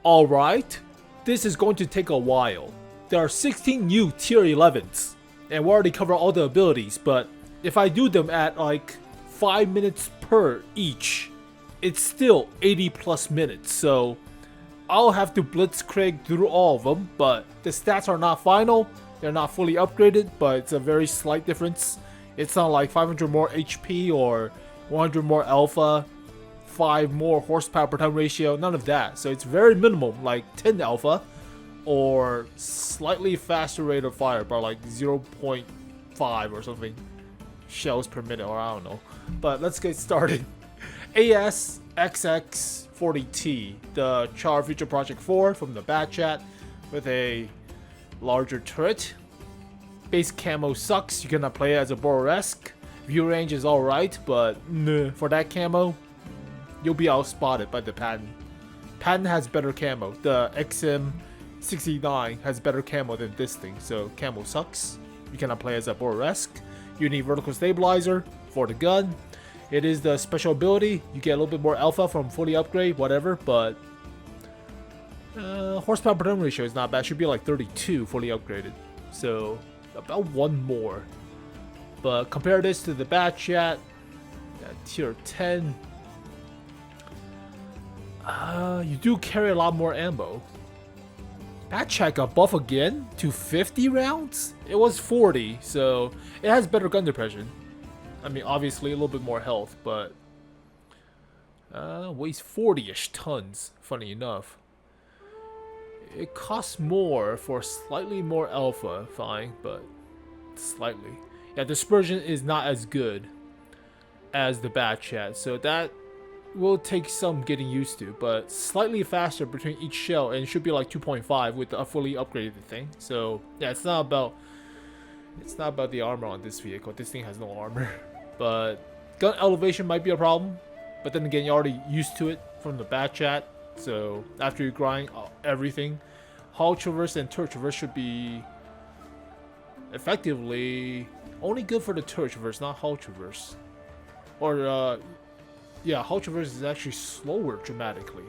Alright, this is going to take a while. There are 16 new tier 11s, and we already covered all the abilities, but if I do them at like 5 minutes per each, it's still 80 plus minutes, so I'll have to blitzkrieg through all of them, but the stats are not final, they're not fully upgraded, but it's a very slight difference. It's not like 500 more HP or 100 more alpha, 5 more horsepower per ton ratio, none of that. So it's very minimum, like 10 alpha, or slightly faster rate of fire by like 0.5 or something shells per minute, or I don't know. But let's get started. ASXX40T, the Char Future Project 4 from the bat chat with a larger turret. Base camo sucks, you cannot play it as a Borkenkäfer. View range is alright, but for that camo, you'll be outspotted by the patent. Patent has better camo. The XM69 has better camo than this thing, so camo sucks. You cannot play as a Borkenkäfer. You need vertical stabilizer for the gun. It is the special ability. You get a little bit more alpha from fully upgrade, whatever, but horsepower per ton ratio is not bad. Should be like 32 fully upgraded. So about one more. But compare this to the bat chat at tier 10. You do carry a lot more ammo. Bat chat got buff again to 50 rounds? It was 40, so it has better gun depression. I mean, obviously a little bit more health, but weighs 40-ish tons, funny enough. It costs more for slightly more alpha, fine, but slightly. Yeah, dispersion is not as good as the bat chat, so that will take some getting used to, but slightly faster between each shell, and it should be like 2.5 with a fully upgraded thing. So yeah, it's not about the armor on this vehicle. This thing has no armor. But gun elevation might be a problem, but then again, you're already used to it from the bat chat. So after you grind everything, hull traverse and turret traverse should be effectively only good for the turret traverse, not hull traverse. Or yeah, hull traverse is actually slower dramatically.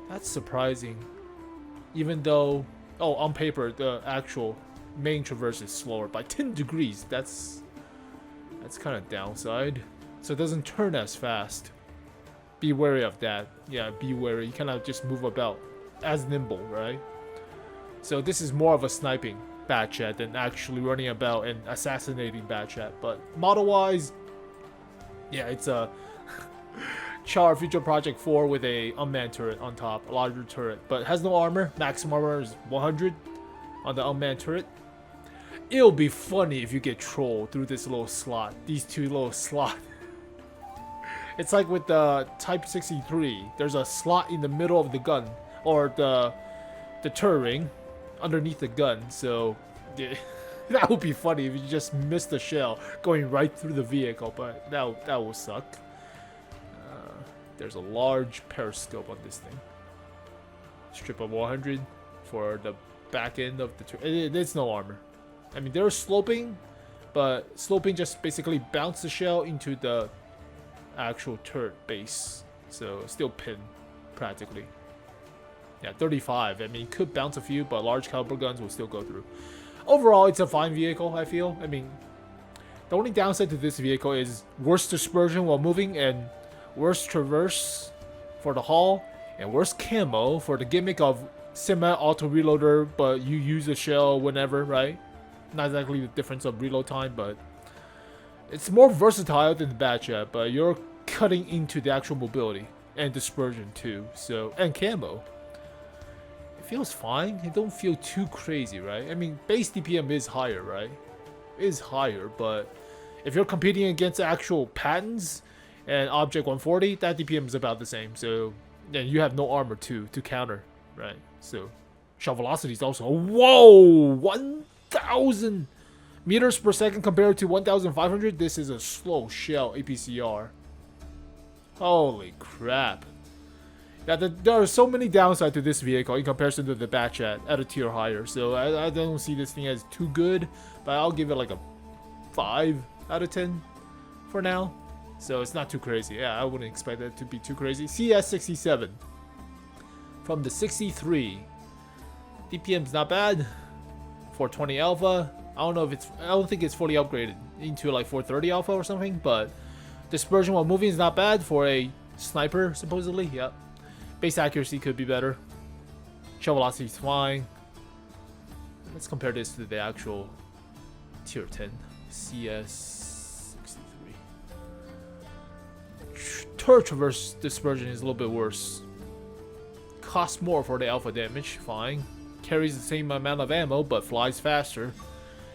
That's surprising. Even though, oh, on paper the actual main traverse is slower by 10 degrees. That's kind of downside. So it doesn't turn as fast. Be wary of that. Yeah, be wary. You cannot just move about as nimble, right? So this is more of a sniping bat chat than actually running about and assassinating bat chat. But model-wise, yeah, it's a Char Future Project 4 with a unmanned turret on top, a larger turret, but has no armor. Maximum armor is 100 on the unmanned turret. It'll be funny if you get trolled through this little slot, these two little slots. It's like with the Type 63, there's a slot in the middle of the gun, or the turret ring underneath the gun, so yeah, that would be funny if you just missed the shell going right through the vehicle, but that will suck. There's a large periscope on this thing. Strip of 100 for the back end of the turret. It's no armor. I mean, they're sloping, but sloping just basically bounce the shell into the actual turret base. So still pin, practically. Yeah, 35. I mean, it could bounce a few, but large caliber guns will still go through. Overall, it's a fine vehicle, I feel. I mean, the only downside to this vehicle is worse dispersion while moving, and worse traverse for the hull, and worse camo for the gimmick of semi-auto reloader, but you use the shell whenever, right? Not exactly the difference of reload time, but it's more versatile than the bat chat, but you're cutting into the actual mobility and dispersion too. So, and camo. It feels fine. It don't feel too crazy, right? I mean, base DPM is higher, right? It is higher, but if you're competing against actual patents and Object 140, that DPM is about the same. So, yeah, you have no armor too to counter, right? So, shot velocity is also, whoa, 1,000 meters per second compared to 1,500. This is a slow shell APCR. Holy crap. Yeah, there are so many downsides to this vehicle in comparison to the bat chat at a tier higher. So I don't see this thing as too good, but I'll give it like a 5 out of 10 for now. So it's not too crazy. Yeah, I wouldn't expect that to be too crazy. CS67. from the 63. DPM's not bad. 420 alpha. I don't think it's fully upgraded into like 430 alpha or something, but dispersion while moving is not bad for a sniper, supposedly. Yep. Base accuracy could be better. Shell velocity is fine. Let's compare this to the actual tier 10 CS63. Turret traverse dispersion is a little bit worse. Costs more for the alpha damage, fine. Carries the same amount of ammo but flies faster.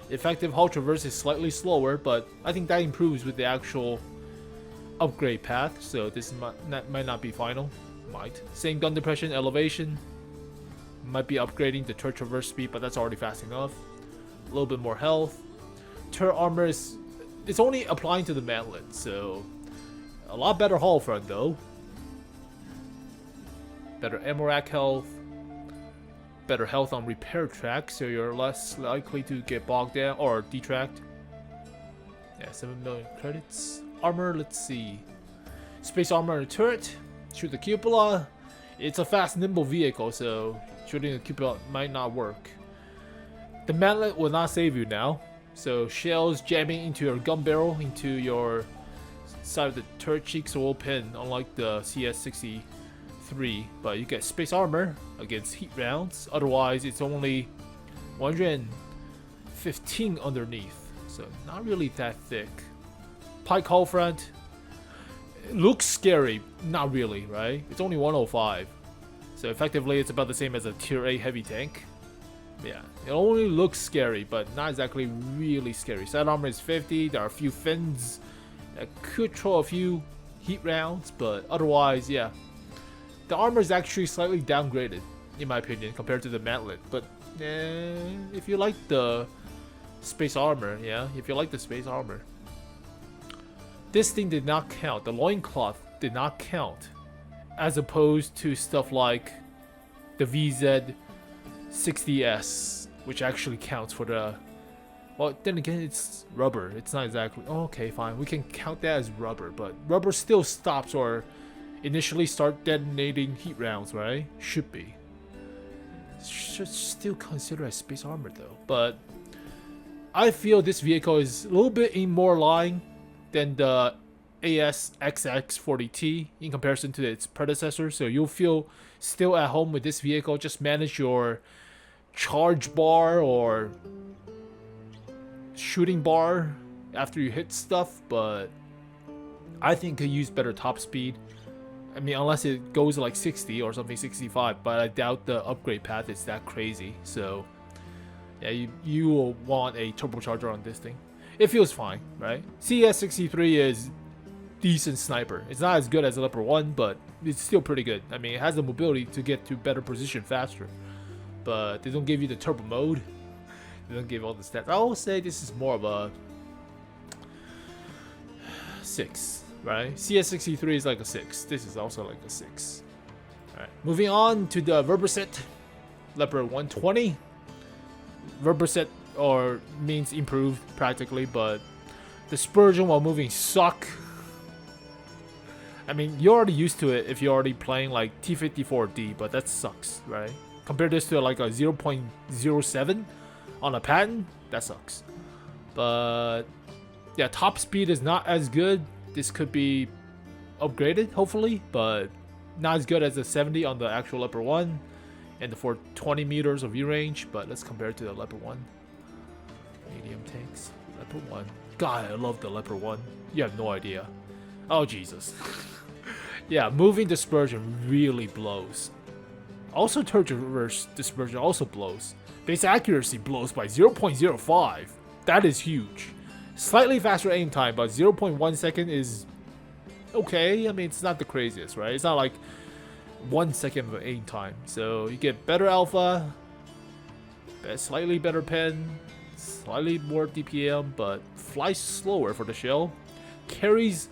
Effective hull traverse is slightly slower, but I think that improves with the actual upgrade path, so this might not be final. Might. Same gun depression, elevation. Might be upgrading the turret traverse speed, but that's already fast enough. A little bit more health. Turret armor it's only applying to the mantlet, so a lot better hull front though. Better ammo rack health. Better health on repair track, so you're less likely to get bogged down or detract. Yeah, 7 million credits. Armor, let's see. Space armor and turret. Shoot the cupola. It's a fast, nimble vehicle, so shooting the cupola might not work. The mantlet will not save you now, so shells jamming into your gun barrel, into your side of the turret cheeks will pin, unlike the CS63. But you get space armor against heat rounds. Otherwise, it's only 115 underneath, so not really that thick. Pike hull front. It looks scary, not really, right? It's only 105. So effectively it's about the same as a tier 8 heavy tank. Yeah, it only looks scary, but not exactly really scary. Side armor is 50, there are a few fins that could throw a few heat rounds, but otherwise, yeah. The armor is actually slightly downgraded, in my opinion, compared to the mantlet. But if you like the space armor, this thing did not count. The loincloth did not count, as opposed to stuff like the VZ60S, which actually counts for the. Well, then again, it's rubber. It's not exactly. Oh, okay, fine. We can count that as rubber, but rubber still stops or initially start detonating heat rounds, right? Should be. Should still consider as space armor though. But I feel this vehicle is a little bit in more line than the AS XX40T in comparison to its predecessor, so you'll feel still at home with this vehicle. Just manage your charge bar or shooting bar after you hit stuff, but I think it could use better top speed. I mean, unless it goes like 60 or something, 65, but I doubt the upgrade path is that crazy. So yeah, you will want a turbocharger on this thing. It feels fine, right? CS63 is decent sniper. It's not as good as the Leopard 1, but it's still pretty good. I mean, it has the mobility to get to better position faster, but they don't give you the turbo mode. They don't give all the stats. I will say this is more of a 6, right? CS63 is like a 6. This is also like a 6. Alright, moving on to the Verbessert Leopard 120. Verbessert or means improved practically, but dispersion while moving suck. I mean, you're already used to it if you're already playing like T54D, but that sucks, right? Compare this to like a 0.07 on a patent, that sucks. But yeah, top speed is not as good. This could be upgraded, hopefully, but not as good as the 70 on the actual Leopard 1 and the 420 meters of view range. But let's compare it to the Leopard 1. Medium tanks, Leopard 1. God, I love the Leopard 1. You have no idea. Oh, Jesus. Yeah, moving dispersion really blows. Also, turret reverse dispersion also blows. Base accuracy blows by 0.05. That is huge. Slightly faster aim time, but 0.1 second is okay. I mean, it's not the craziest, right? It's not like 1 second of aim time. So you get better alpha, slightly better pen, slightly more DPM, but flies slower for the shell. Carries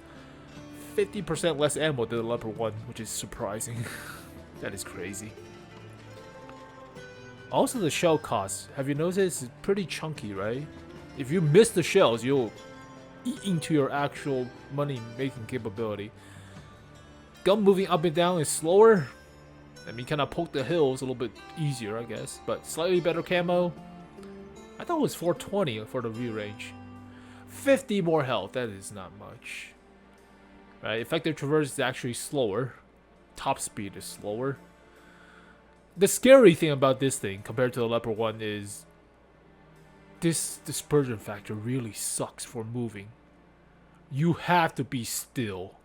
50% less ammo than the Leopard 1, which is surprising. That is crazy. Also, the shell cost. Have you noticed it's pretty chunky, right? If you miss the shells, you'll eat into your actual money-making capability. Gun moving up and down is slower. I mean, kind of poke the hills a little bit easier, I guess. But slightly better camo. I thought it was 420 for the view range. 50 more health, that is not much. Right, effective traverse is actually slower. Top speed is slower. The scary thing about this thing compared to the Leopard 1 is this dispersion factor really sucks for moving. You have to be still.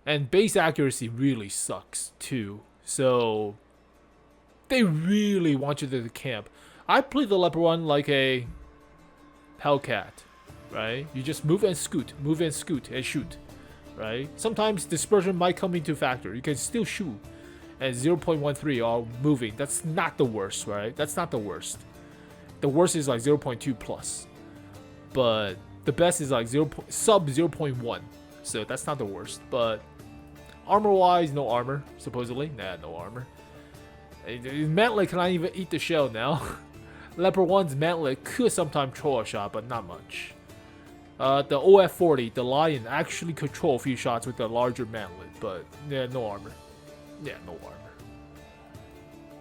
And base accuracy really sucks too. So they really want you to camp. I play the Leopard 1 like a Hellcat, right? You just move and scoot and shoot, right? Sometimes dispersion might come into factor. You can still shoot. And 0.13 are moving. That's not the worst, right? That's not the worst. The worst is like 0.2 plus. But the best is like sub 0.1. So that's not the worst. But armor-wise, no armor, supposedly. Nah, no armor. Mantlet cannot even eat the shell now. Leopard 1's mantlet could sometimes throw a shot, but not much. The OF40, the Lion, actually control a few shots with the larger mantlet, but yeah, no armor. Yeah, no armor.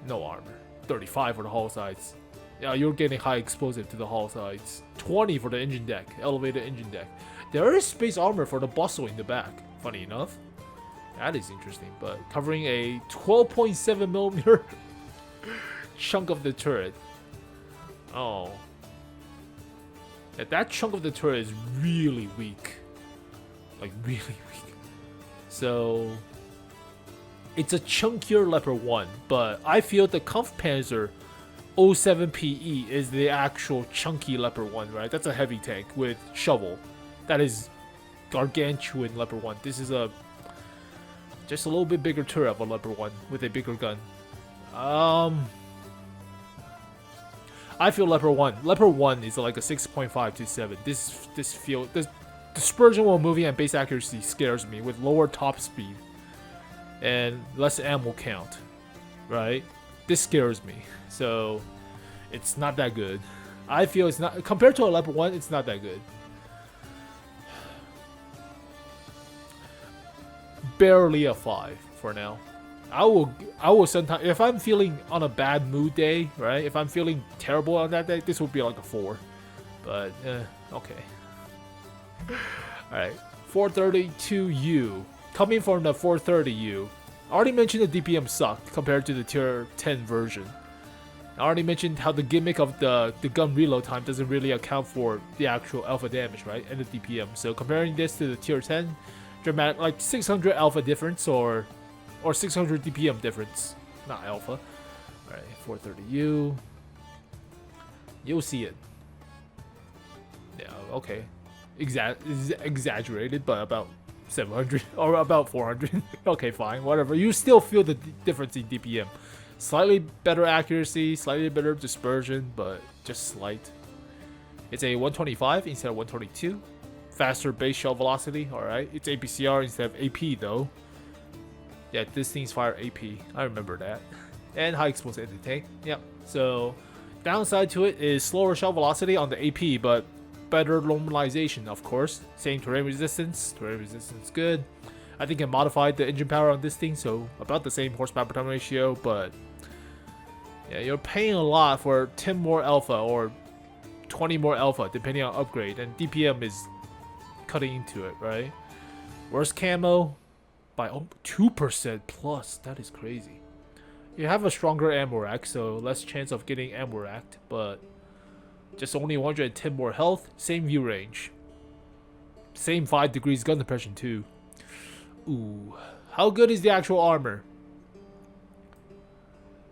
No armor. 35 for the hull sides. Yeah, you're getting high explosive to the hull sides. 20 for the engine deck, elevated engine deck. There is space armor for the bustle in the back, funny enough. That is interesting, but covering a 12.7mm chunk of the turret. Oh. Yeah, that chunk of the turret is really weak. Like, really weak. So it's a chunkier Leopard 1, but I feel the Kampfpanzer 07PE is the actual chunky Leopard 1, right? That's a heavy tank with shovel. That is gargantuan Leopard 1. This is just a little bit bigger turret of a Leopard 1 with a bigger gun. I feel Leopard 1 is like a 6.5 to 7. This dispersion while moving and base accuracy scares me with lower top speed and less ammo count, right? This scares me, so it's not that good. I feel it's not, compared to a Leopard 1, it's not that good. Barely a 5 for now. I will sometimes, if I'm feeling on a bad mood day, right? If I'm feeling terrible on that day, this would be like a 4. But okay. All right, 432U. Coming from the 430U, I already mentioned the DPM sucked compared to the tier 10 version. I already mentioned how the gimmick of the gun reload time doesn't really account for the actual alpha damage, right? And the DPM. So comparing this to the tier 10, dramatic, like 600 alpha difference or 600 DPM difference, not alpha. All right, 430U. You'll see it. Yeah, okay. Exaggerated, but about 700 or about 400. Okay, fine, whatever. You still feel the difference in DPM. Slightly better accuracy, slightly better dispersion, but just slight. It's a 125 instead of 122. Faster base shell velocity, alright. It's APCR instead of AP though. Yeah, this thing's fire AP. I remember that. And high explosive in the tank. Yep. So, downside to it is slower shell velocity on the AP, but better normalization, of course. Same terrain resistance. Terrain resistance good. I think I modified the engine power on this thing, so about the same horsepower per ton ratio, but yeah, you're paying a lot for 10 more alpha or 20 more alpha, depending on upgrade, and DPM is cutting into it, right? Worse camo by 2% plus. That is crazy. You have a stronger ammo rack, so less chance of getting ammo racked, but just only 110 more health, same view range, same 5 degrees gun depression too. Ooh, how good is the actual armor?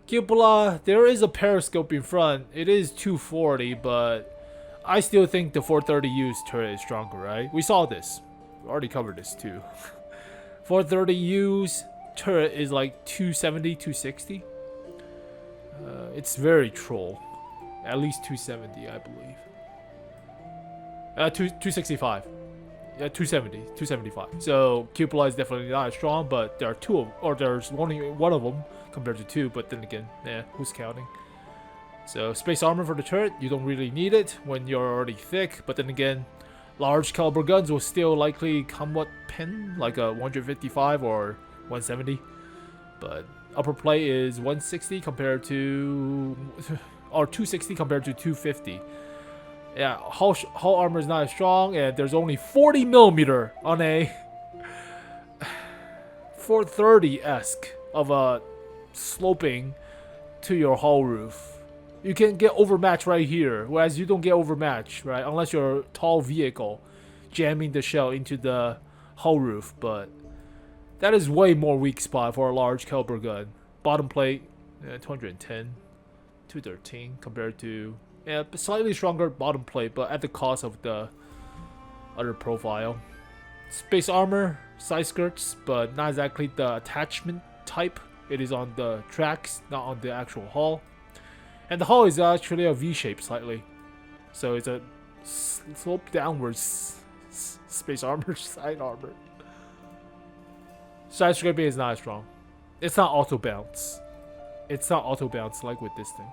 𝗕𝗲𝘀, there is a periscope in front. It is 240, but I still think the 430U's turret is stronger, right? We saw this. We already covered this too. 430U's turret is like 270, 260. It's very troll. At least 270, I believe. 265. Yeah, 270, 275. So 𝗕𝗲𝘀 is definitely not as strong, but there are two of, or there's only one of them compared to two. But then again, yeah, who's counting? So space armor for the turret, you don't really need it when you're already thick. But then again, large caliber guns will still likely come what pen, like a 155 or 170. But Upper plate is 160 compared to, or 260 compared to 250. Yeah, hull armor is not as strong, and there's only 40mm on a 430-esque of a sloping to your hull roof. You can get overmatched right here, whereas you don't get overmatched, right? Unless you're a tall vehicle jamming the shell into the hull roof, but that is way more weak spot for a large caliber gun. Bottom plate, 210, 213 compared to, yeah, slightly stronger bottom plate, but at the cost of the other profile. Space armor, side skirts, but not exactly the attachment type. It is on the tracks, not on the actual hull. And the hull is actually a V-shape slightly. So it's a slope downwards space armor, side armor. Side scraping is not as strong. It's not auto bounce. It's not auto bounce like with this thing,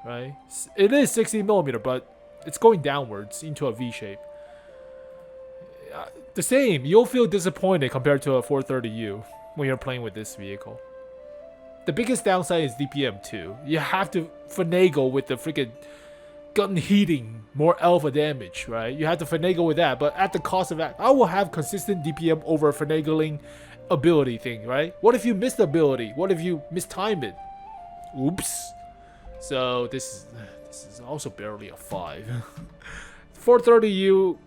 right? It is 60mm, but it's going downwards into a V shape. The same. You'll feel disappointed compared to a 430U when you're playing with this vehicle. The biggest downside is DPM too. You have to finagle with the freaking gun heating more alpha damage, right? You have to finagle with that, but at the cost of that, I will have consistent DPM over finagling ability thing, right? What if you miss the ability? What if you mistime it? Oops. So this is also barely a 5. 430U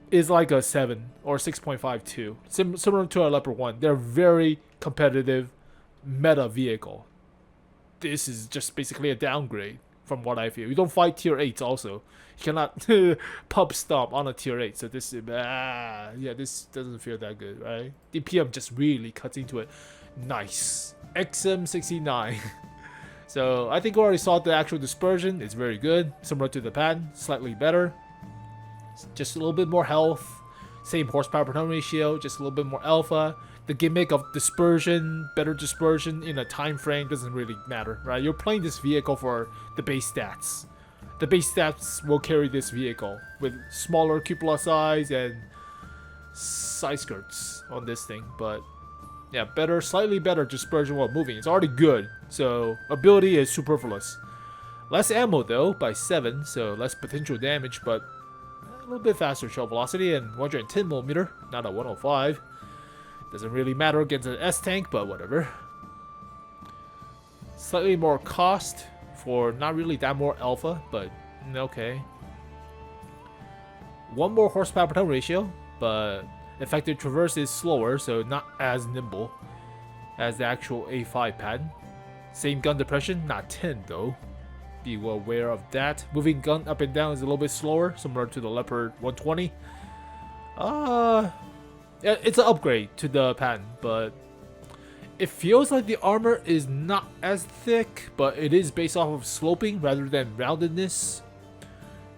is like a 7 or 6.52, similar to a Leopard 1. They're very competitive meta vehicle. This is just basically a downgrade from what I feel. You don't fight tier 8s also. You cannot pub stomp on a tier 8. So this is, yeah, this doesn't feel that good, right? DPM just really cuts into it. Nice. XM69. So I think we already saw the actual dispersion. It's very good. Similar to the pattern. Slightly better. Just a little bit more health. Same horsepower per ton ratio. Just a little bit more alpha. The gimmick of dispersion, better dispersion in a time frame doesn't really matter, right? You're playing this vehicle for the base stats. The base stats will carry this vehicle with smaller cupola size and side skirts on this thing. But yeah, better, slightly better dispersion while moving. It's already good, so ability is superfluous. Less ammo though by 7, so less potential damage, but a little bit faster shell velocity and 110mm, not a 105. Doesn't really matter against an S tank, but whatever. Slightly more cost for not really that more alpha, but okay. One more horsepower per ton ratio, but effective traverse is slower, so not as nimble as the actual A5 pattern. Same gun depression, not 10 though. Be well aware of that. Moving gun up and down is a little bit slower, similar to the Leopard 120. It's an upgrade to the pattern, but it feels like the armor is not as thick, but it is based off of sloping rather than roundedness.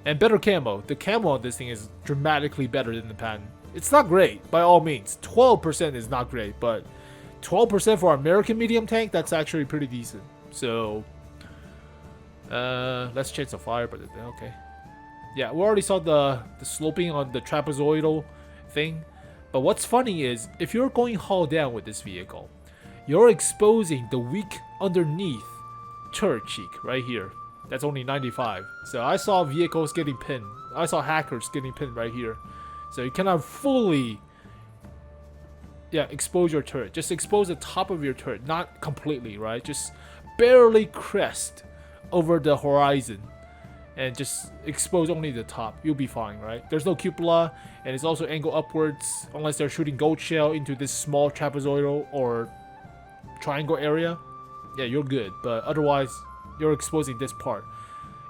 And better camo. The camo on this thing is dramatically better than the pattern. It's not great, by all means. 12% is not great, but 12% for American medium tank, that's actually pretty decent. So, less chance of fire, but okay. Yeah, we already saw the sloping on the trapezoidal thing. But what's funny is, if you're going hull down with this vehicle, you're exposing the weak underneath turret cheek right here. That's only 95. So I saw vehicles getting pinned. I saw hackers getting pinned right here. So you cannot fully, expose your turret. Just expose the top of your turret, not completely, right? Just barely crest over the horizon. And just expose only the top. You'll be fine, right? There's no cupola, and it's also angled upwards unless they're shooting gold shell into this small trapezoidal or triangle area. Yeah, you're good, but otherwise you're exposing this part.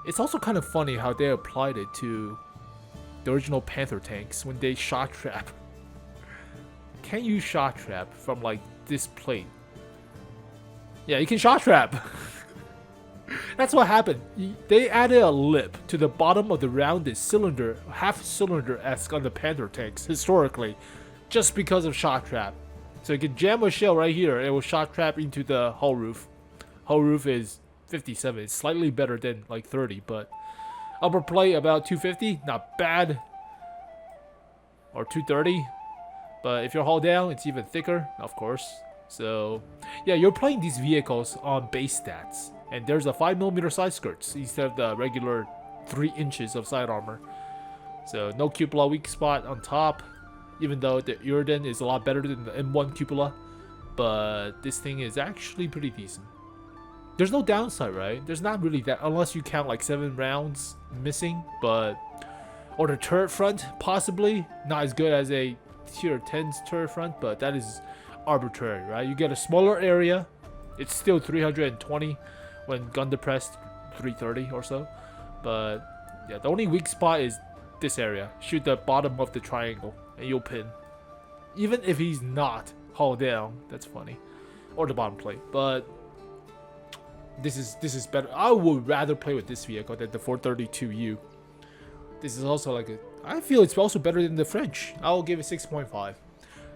It's also kind of funny how they applied it to the original Panther tanks when they shot trap. Can you shot trap from like this plate? Yeah, you can shot trap. That's what happened. They added a lip to the bottom of the rounded cylinder, half cylinder-esque on the Panther tanks historically, just because of shot trap. So you can jam a shell right here, and it will shot trap into the hull roof. Hull roof is 57. It's slightly better than like 30, but upper plate about 250, not bad, or 230. But if you're hull down, it's even thicker, of course. So yeah, you're playing these vehicles on base stats, and there's a 5mm side skirts instead of the regular 3 inches of side armor. So no cupola weak spot on top, even though the Iridan is a lot better than the M1 cupola, but this thing is actually pretty decent. There's no downside, right? There's not really that, unless you count like 7 rounds missing, but or the turret front possibly not as good as a tier 10's turret front, but that is arbitrary, right? You get a smaller area, it's still 320 when gun depressed 330 or so, but yeah, the only weak spot is this area. Shoot the bottom of the triangle and you'll pin, even if he's not hauled down. That's funny, or the bottom plate, but this is better. I would rather play with this vehicle than the 432U. This is also like I feel it's also better than the French. I'll give it 6.5.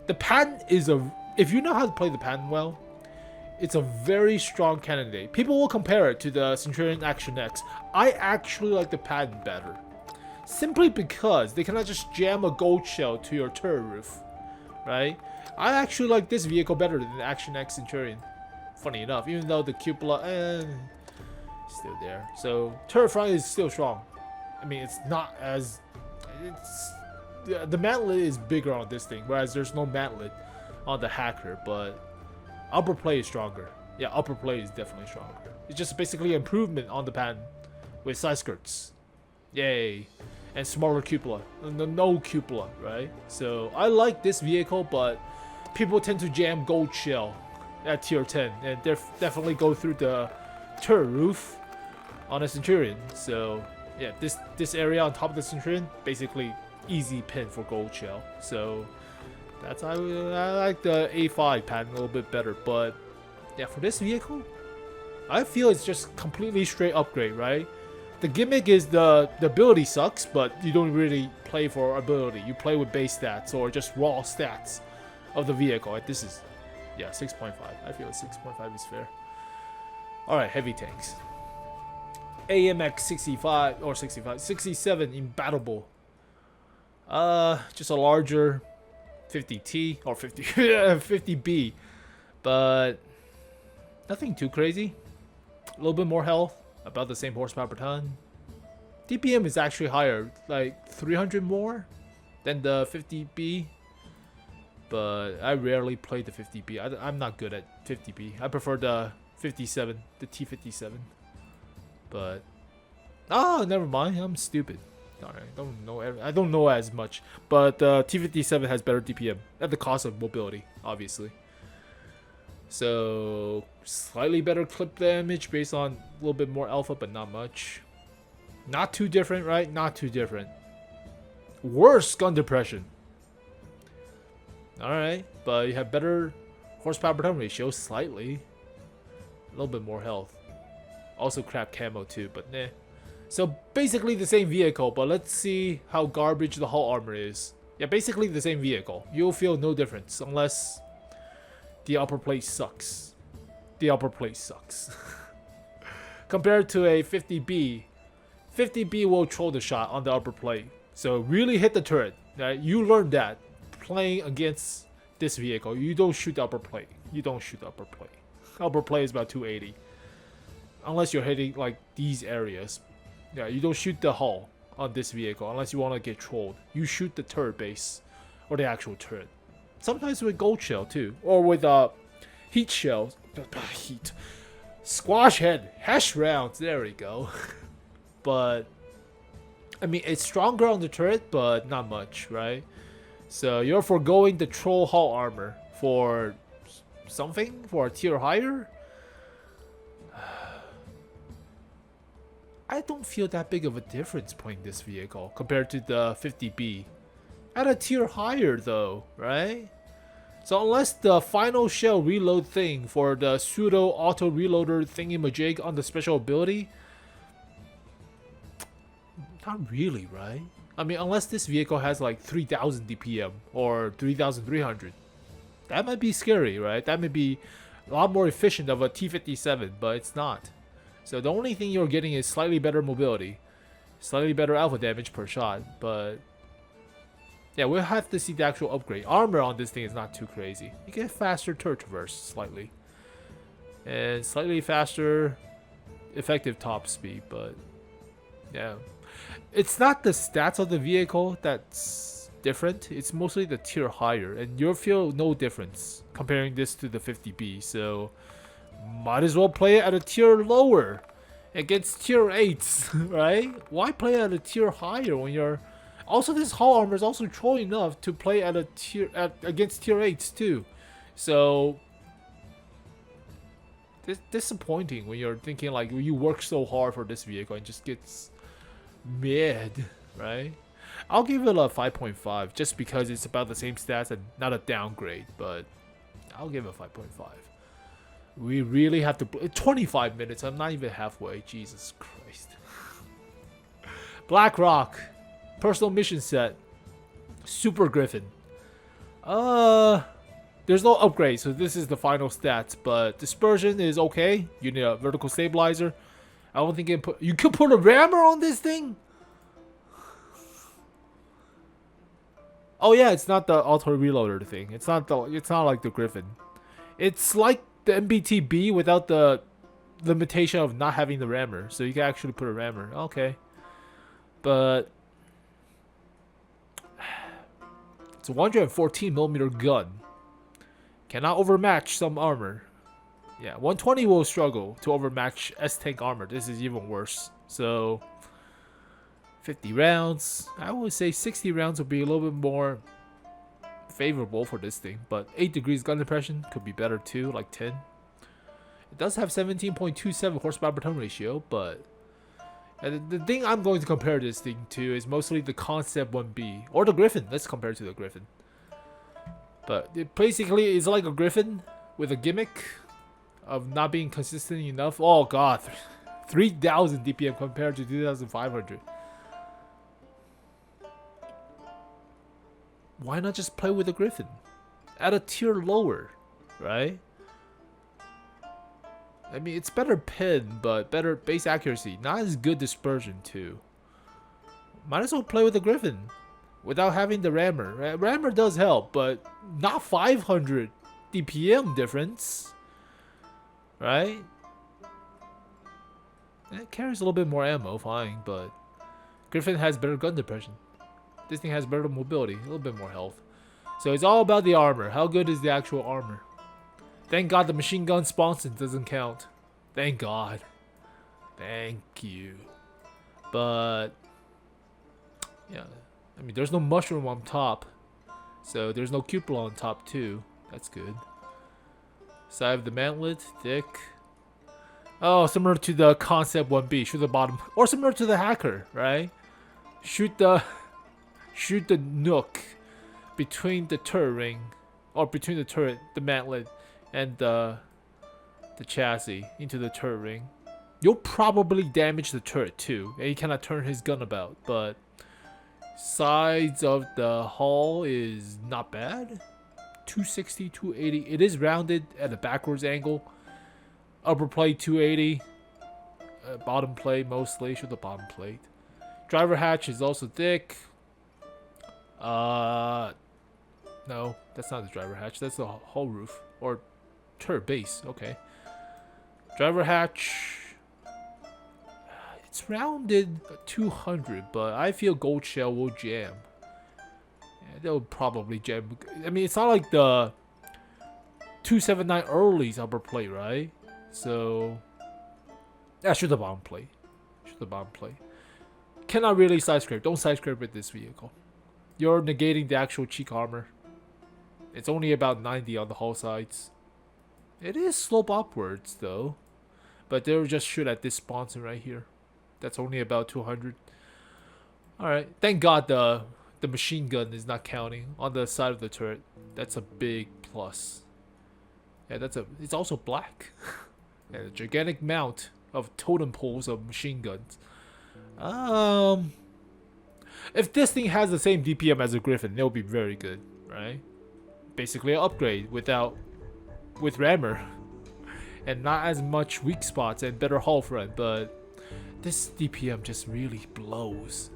The patent is if you know how to play the patent well, it's a very strong candidate. People will compare it to the Centurion Action X. I actually like the patent better, simply because they cannot just jam a gold shell to your turret roof, right? I actually like this vehicle better than the Action X Centurion. Funny enough, even though the cupola still there. So turret front is still strong. I mean, it's not as the mantlet is bigger on this thing, whereas there's no mantlet on the Hacker, but upper plate is stronger. Yeah, upper plate is definitely stronger. It's just basically improvement on the patent with side skirts. Yay. And smaller cupola. No cupola, right? So I like this vehicle, but people tend to jam gold shell at tier 10, and they definitely go through the turret roof on a Centurion. So yeah, this area on top of the Centurion, basically easy pin for gold shell. So that's I like the A5 pattern a little bit better, but yeah, for this vehicle, I feel it's just completely straight upgrade, right? The gimmick is the ability sucks, but you don't really play for ability. You play with base stats or just raw stats of the vehicle. And this is, yeah, 6.5. I feel 6.5 is fair. All right, heavy tanks. AMX 65 or 67 Imbattable. Just a larger 50T or 50B, but nothing too crazy. A little bit more health, about the same horsepower per ton. DPM is actually higher, like 300 more than the 50B, but I rarely play the 50B. I'm not good at 50B. I prefer the 57, the T57. But never mind. I'm stupid. I don't know as much. But T57 has better DPM at the cost of mobility, obviously. So slightly better clip damage based on a little bit more alpha, but not much. Not too different, right? Not too different. Worse gun depression. Alright, but you have better horsepower per ton ratio, slightly. A little bit more health. Also crap camo too, but nah. So basically the same vehicle, but let's see how garbage the hull armor is. Yeah, basically the same vehicle. You'll feel no difference unless the upper plate sucks. The upper plate sucks. Compared to a 50B, 50B will troll the shot on the upper plate. So really hit the turret. Right? You learned that playing against this vehicle. You don't shoot the upper plate. You don't shoot the upper plate. Upper plate is about 280. Unless you're hitting like these areas. Yeah, you don't shoot the hull on this vehicle unless you want to get trolled. You shoot the turret base or the actual turret. Sometimes with gold shell too, or with heat shells. Heat. Squash head. Hash rounds. There we go. But I mean, it's stronger on the turret, but not much, right? So you're foregoing the troll hull armor for something, for a tier higher. I don't feel that big of a difference playing this vehicle compared to the 50B. At a tier higher though, right? So unless the final shell reload thing for the pseudo auto reloader thingy-majig on the special ability, not really, right? I mean, unless this vehicle has like 3000 DPM or 3300, that might be scary, right? That may be a lot more efficient of a T57, but it's not. So the only thing you're getting is slightly better mobility, slightly better alpha damage per shot, but Yeah, we'll have to see the actual upgrade. Armor on this thing is not too crazy. You get faster turret traverse slightly. And slightly faster effective top speed, but yeah. It's not the stats of the vehicle that's different. It's mostly the tier higher. And you'll feel no difference comparing this to the 50B. So might as well play it at a tier lower against tier 8s, right? Why play at a tier higher when you're... Also, this hull armor is also troll enough to play at a tier against tier 8s too. So it's disappointing when you're thinking like you work so hard for this vehicle and just gets mid, right? I'll give it a 5.5 just because it's about the same stats and not a downgrade, but I'll give it a 5.5. We really have to 25 minutes. I'm not even halfway. Jesus Christ. Black Rock. Personal mission set. Super Griffin. There's no upgrade, so this is the final stats. But dispersion is okay. You need a vertical stabilizer. I don't think you could put a rammer on this thing. Oh yeah, it's not the auto reloader thing. It's not like the Griffin. It's like the MBTB without the limitation of not having the rammer. So you can actually put a rammer. Okay. But it's a 114mm gun. Cannot overmatch some armor. Yeah, 120 will struggle to overmatch S-Tank armor. This is even worse. So 50 rounds. I would say 60 rounds would be a little bit more favorable for this thing. But 8 degrees gun depression could be better too, like 10. It does have 17.27 horsepower per ton ratio, but the thing I'm going to compare this thing to is mostly the Concept 1B. Or the Griffin. Let's compare it to the Griffin. But it basically is like a Griffin with a gimmick of not being consistent enough. Oh god, 3000 DPM compared to 2500. Why not just play with the Griffin? At a tier lower, right? I mean, it's better pin, but better base accuracy. Not as good dispersion too. Might as well play with the Griffin without having the rammer. Rammer does help, but not 500 DPM difference, right? It carries a little bit more ammo, fine, but Griffin has better gun depression. This thing has better mobility, a little bit more health. So it's all about the armor. How good is the actual armor? Thank God the machine gun sponsor doesn't count. Thank God. Thank you. But yeah, I mean, there's no mushroom on top, so there's no cupola on top too. That's good. Side of the mantlet, thick. Oh, similar to the Concept 1B, shoot the bottom, or similar to the Hacker, right? Shoot the nook between the turret ring, or between the turret, the mantlet, and the chassis into the turret ring. You'll probably damage the turret too, and he cannot turn his gun about, but sides of the hull is not bad. 260, 280. It is rounded at a backwards angle. Upper plate 280. Bottom plate mostly. Show the bottom plate. Driver hatch is also thick. No, that's not the driver hatch. That's the hull roof or turret base. Okay. Driver hatch. It's rounded 200, but I feel gold shell will jam. Yeah, they'll probably jam. I mean, it's not like the 279 early's upper plate, right? So, yeah, shoot the bottom plate. Shoot the bottom plate. Cannot really side scrape. Don't side scrape with this vehicle. You're negating the actual cheek armor. It's only about 90 on the hull sides. It is slope upwards though, but they'll just shoot at this sponsor right here. That's only about 200. Alright, thank God the machine gun is not counting on the side of the turret. That's a big plus. Yeah, it's also black. And a gigantic mount of totem poles of machine guns. If this thing has the same DPM as a Griffin, it'll be very good, right? Basically an upgrade with rammer. And not as much weak spots and better hull front, but this DPM just really blows.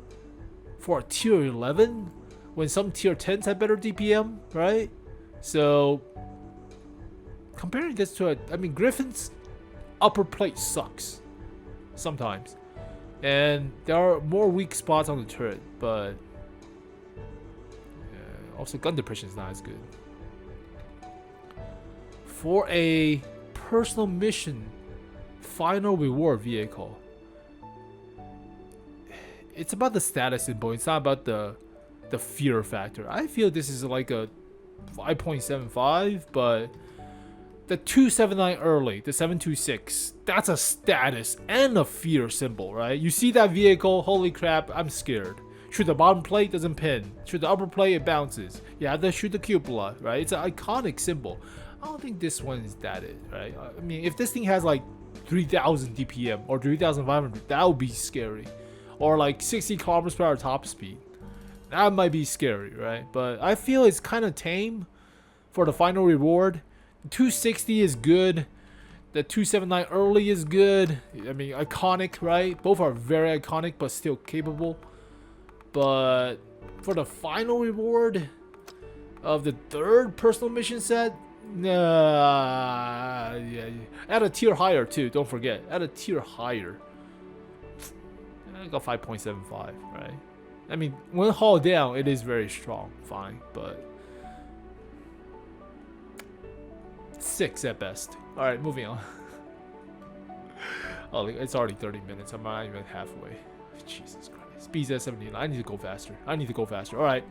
For a tier 11? when some tier 10s have better DPM, right? So comparing this to I mean, Griffin's upper plate sucks sometimes, and there are more weak spots on the turret, but also gun depression is not as good. For a personal mission final reward vehicle, it's about the status symbol. It's not about the fear factor. I feel this is like a 5.75, but the 279 early, the 726, that's a status and a fear symbol, right? You see that vehicle, holy crap, I'm scared. Shoot the bottom plate, doesn't pin. Shoot the upper plate, it bounces. Yeah, then shoot the cupola, right? It's an iconic symbol. I don't think this one is that it, right? I mean, if this thing has like 3,000 DPM or 3,500, that would be scary. Or like 60 kilometers per hour top speed. That might be scary, right? But I feel it's kind of tame for the final reward. The 260 is good. The 279 early is good. I mean, iconic, right? Both are very iconic, but still capable. But for the final reward of the third personal mission set, nah, yeah. Add a tier higher too. Don't forget, add a tier higher. I got 5.75, right? I mean, when hauled down, it is very strong, fine, but 6 at best. All right, moving on. Oh, it's already 30 minutes. I'm not even halfway. Jesus Christ. BZ79. I need to go faster. All right.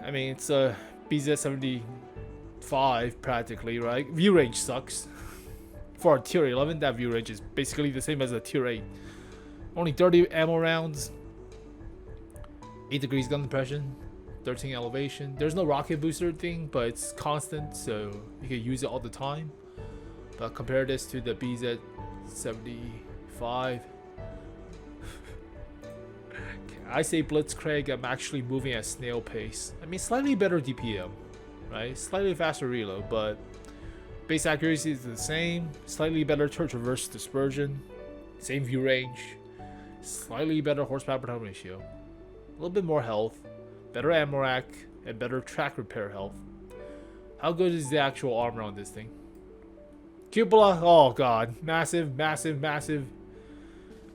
I mean, it's a BZ75 practically, right? View range sucks. For a tier 11, that view range is basically the same as a tier 8. Only 30 ammo rounds, 8 degrees gun depression, 13 elevation. There's no rocket booster thing, but it's constant, so you can use it all the time. But compare this to the BZ75. I say blitzkrieg, I'm actually moving at snail pace. I mean, slightly better DPM, right? Slightly faster reload, but base accuracy is the same. Slightly better turret reverse dispersion. Same view range. Slightly better horsepower per ton ratio. A little bit more health. Better ammo rack. And better track repair health. How good is the actual armor on this thing? Cupola. Oh god. Massive, massive, massive.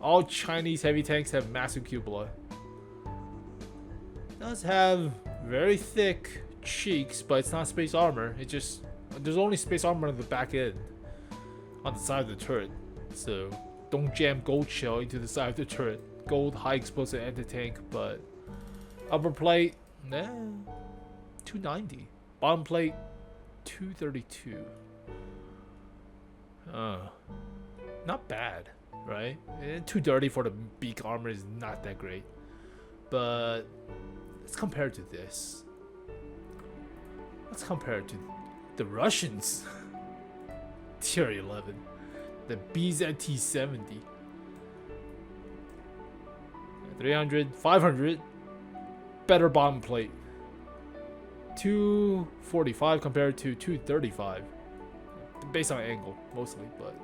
All Chinese heavy tanks have massive cupola. It does have very thick cheeks, but it's not space armor. It just... There's only space armor on the back end, on the side of the turret. So don't jam gold shell into the side of the turret. Gold high explosive anti-tank, but upper plate, nah, 290. Bottom plate, 232. Not bad, right? And 230 for the beak armor is not that great. But let's compare it to this. Let's compare it to the Russians. Tier 11. The BZT-70. 300, 500. Better bottom plate. 245 compared to 235. Based on angle, mostly, but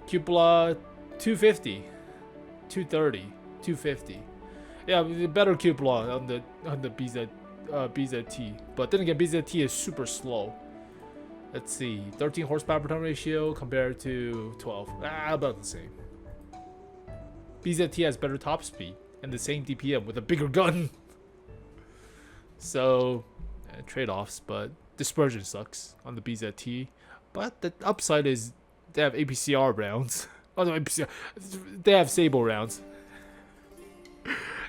cupola 250, 230, 250. Yeah, better cupola on the BZT, but then again, BZT is super slow. Let's see, 13 horsepower per ton ratio compared to 12. About the same. BZT has better top speed and the same DPM with a bigger gun. So trade-offs, but dispersion sucks on the BZT. But the upside is they have APCR rounds. Oh no, APCR. They have Sable rounds.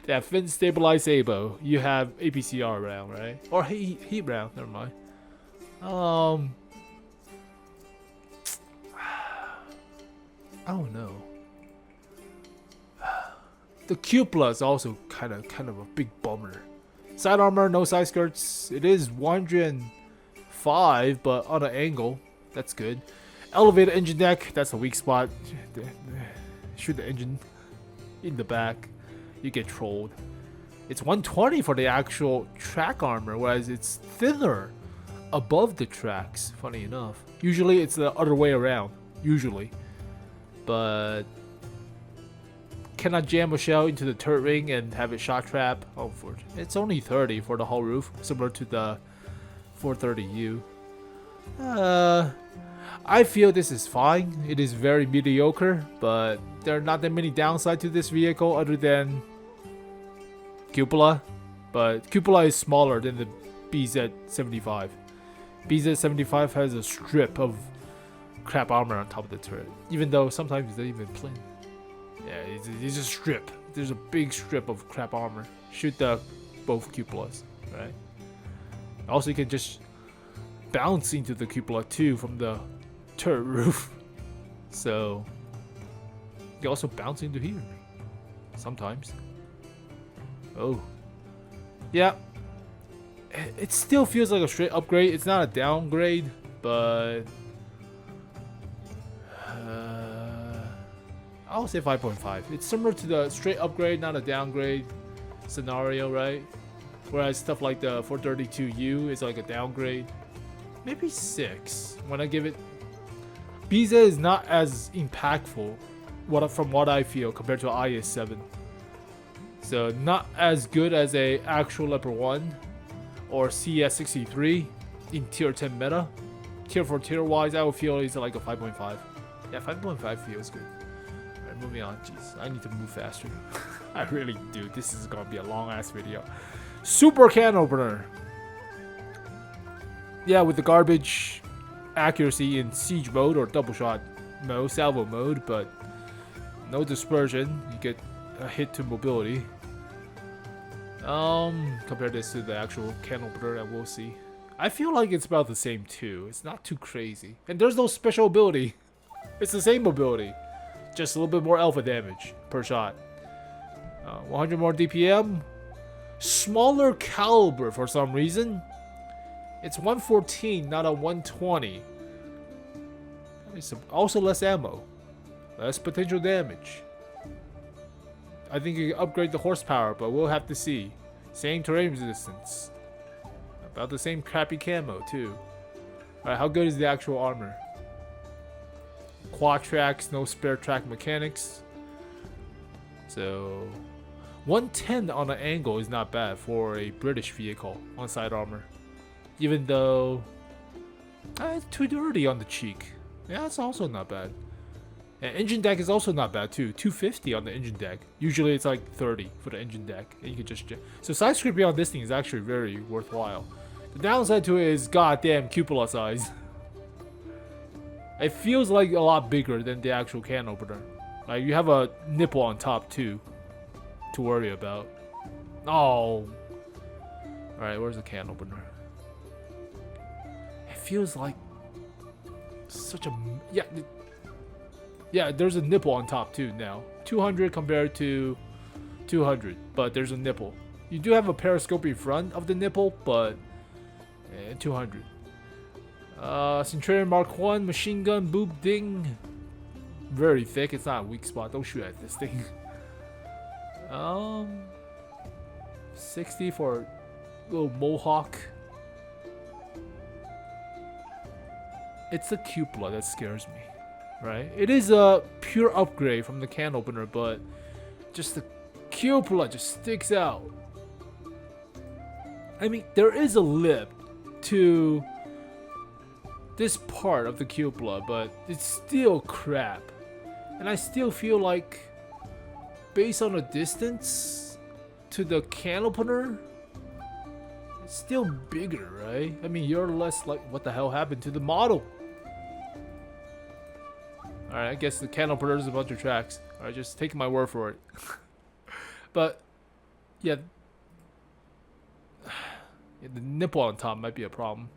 They have fin stabilized Sabo. You have APCR round, right? Or heat round. Never mind. I don't know. The cupola is also kind of a big bummer. Side armor, no side skirts. It is 105, but on an angle, that's good. Elevated engine deck, that's a weak spot. Shoot the engine in the back, you get trolled. It's 120 for the actual track armor, whereas it's thinner above the tracks, funny enough. Usually it's the other way around, usually. But cannot jam a shell into the turret ring and have it shock trap. Oh, it's only 30 for the whole roof, similar to the 430U. I feel this is fine. It is very mediocre, but there are not that many downsides to this vehicle other than cupola. But cupola is smaller than the BZ75. BZ75 has a strip of crap armor on top of the turret, even though sometimes it's not even plain. Yeah, it's a strip. There's a big strip of crap armor. Shoot the both cupolas, right? Also, you can just bounce into the cupola too from the turret roof. So you can also bounce into here sometimes. Oh, yeah. It still feels like a straight upgrade. It's not a downgrade, but I'll say 5.5. It's similar to the straight upgrade, not a downgrade scenario, right? Whereas stuff like the 432U is like a downgrade. Maybe 6. When I give it, BZ is not as impactful from what I feel compared to IS-7. So not as good as a actual Leopard 1 or CS63 in tier 10 meta. Tier 4 tier wise, I would feel it's like a 5.5. Yeah, 5.5 feels good. Alright, moving on. Jeez, I need to move faster. I really do. This is gonna be a long ass video. Super can opener. Yeah, with the garbage accuracy in siege mode or double shot mode, salvo mode, but no dispersion. You get a hit to mobility. Compare this to the actual can opener and we'll see. I feel like it's about the same too. It's not too crazy. And there's no special ability. It's the same mobility. Just a little bit more alpha damage per shot. 100 more DPM. Smaller caliber for some reason. It's 114, not a 120. Also less ammo. Less potential damage. I think you can upgrade the horsepower, but we'll have to see. Same terrain resistance. About the same crappy camo, too. Alright, how good is the actual armor? Quad tracks, no spare track mechanics. So 110 on an angle is not bad for a British vehicle on side armor. Even though it's 230 on the cheek. Yeah, that's also not bad. And engine deck is also not bad too. 250 on the engine deck. Usually it's like 30 for the engine deck. And you can just so side scripting on this thing is actually very worthwhile. The downside to it is goddamn cupola size. It feels like a lot bigger than the actual can opener. Like you have a nipple on top too to worry about. Oh. Alright, where's the can opener? It feels like such a yeah, there's a nipple on top too now. 200 compared to 200, but there's a nipple. You do have a periscope in front of the nipple, but 200. Centurion Mark 1 machine gun boob ding. Very thick. It's not a weak spot. Don't shoot at this thing. 60 for a little mohawk. It's the cupola that scares me. Right? It is a pure upgrade from the can opener, but just the cupola just sticks out. I mean, there is a lip to this part of the cupola, but it's still crap. And I still feel like, based on the distance to the can opener, it's still bigger, right? I mean, you're less like, what the hell happened to the model? Alright, I guess the can opener is a bunch of tracks. Alright, just take my word for it. But, yeah. The nipple on top might be a problem.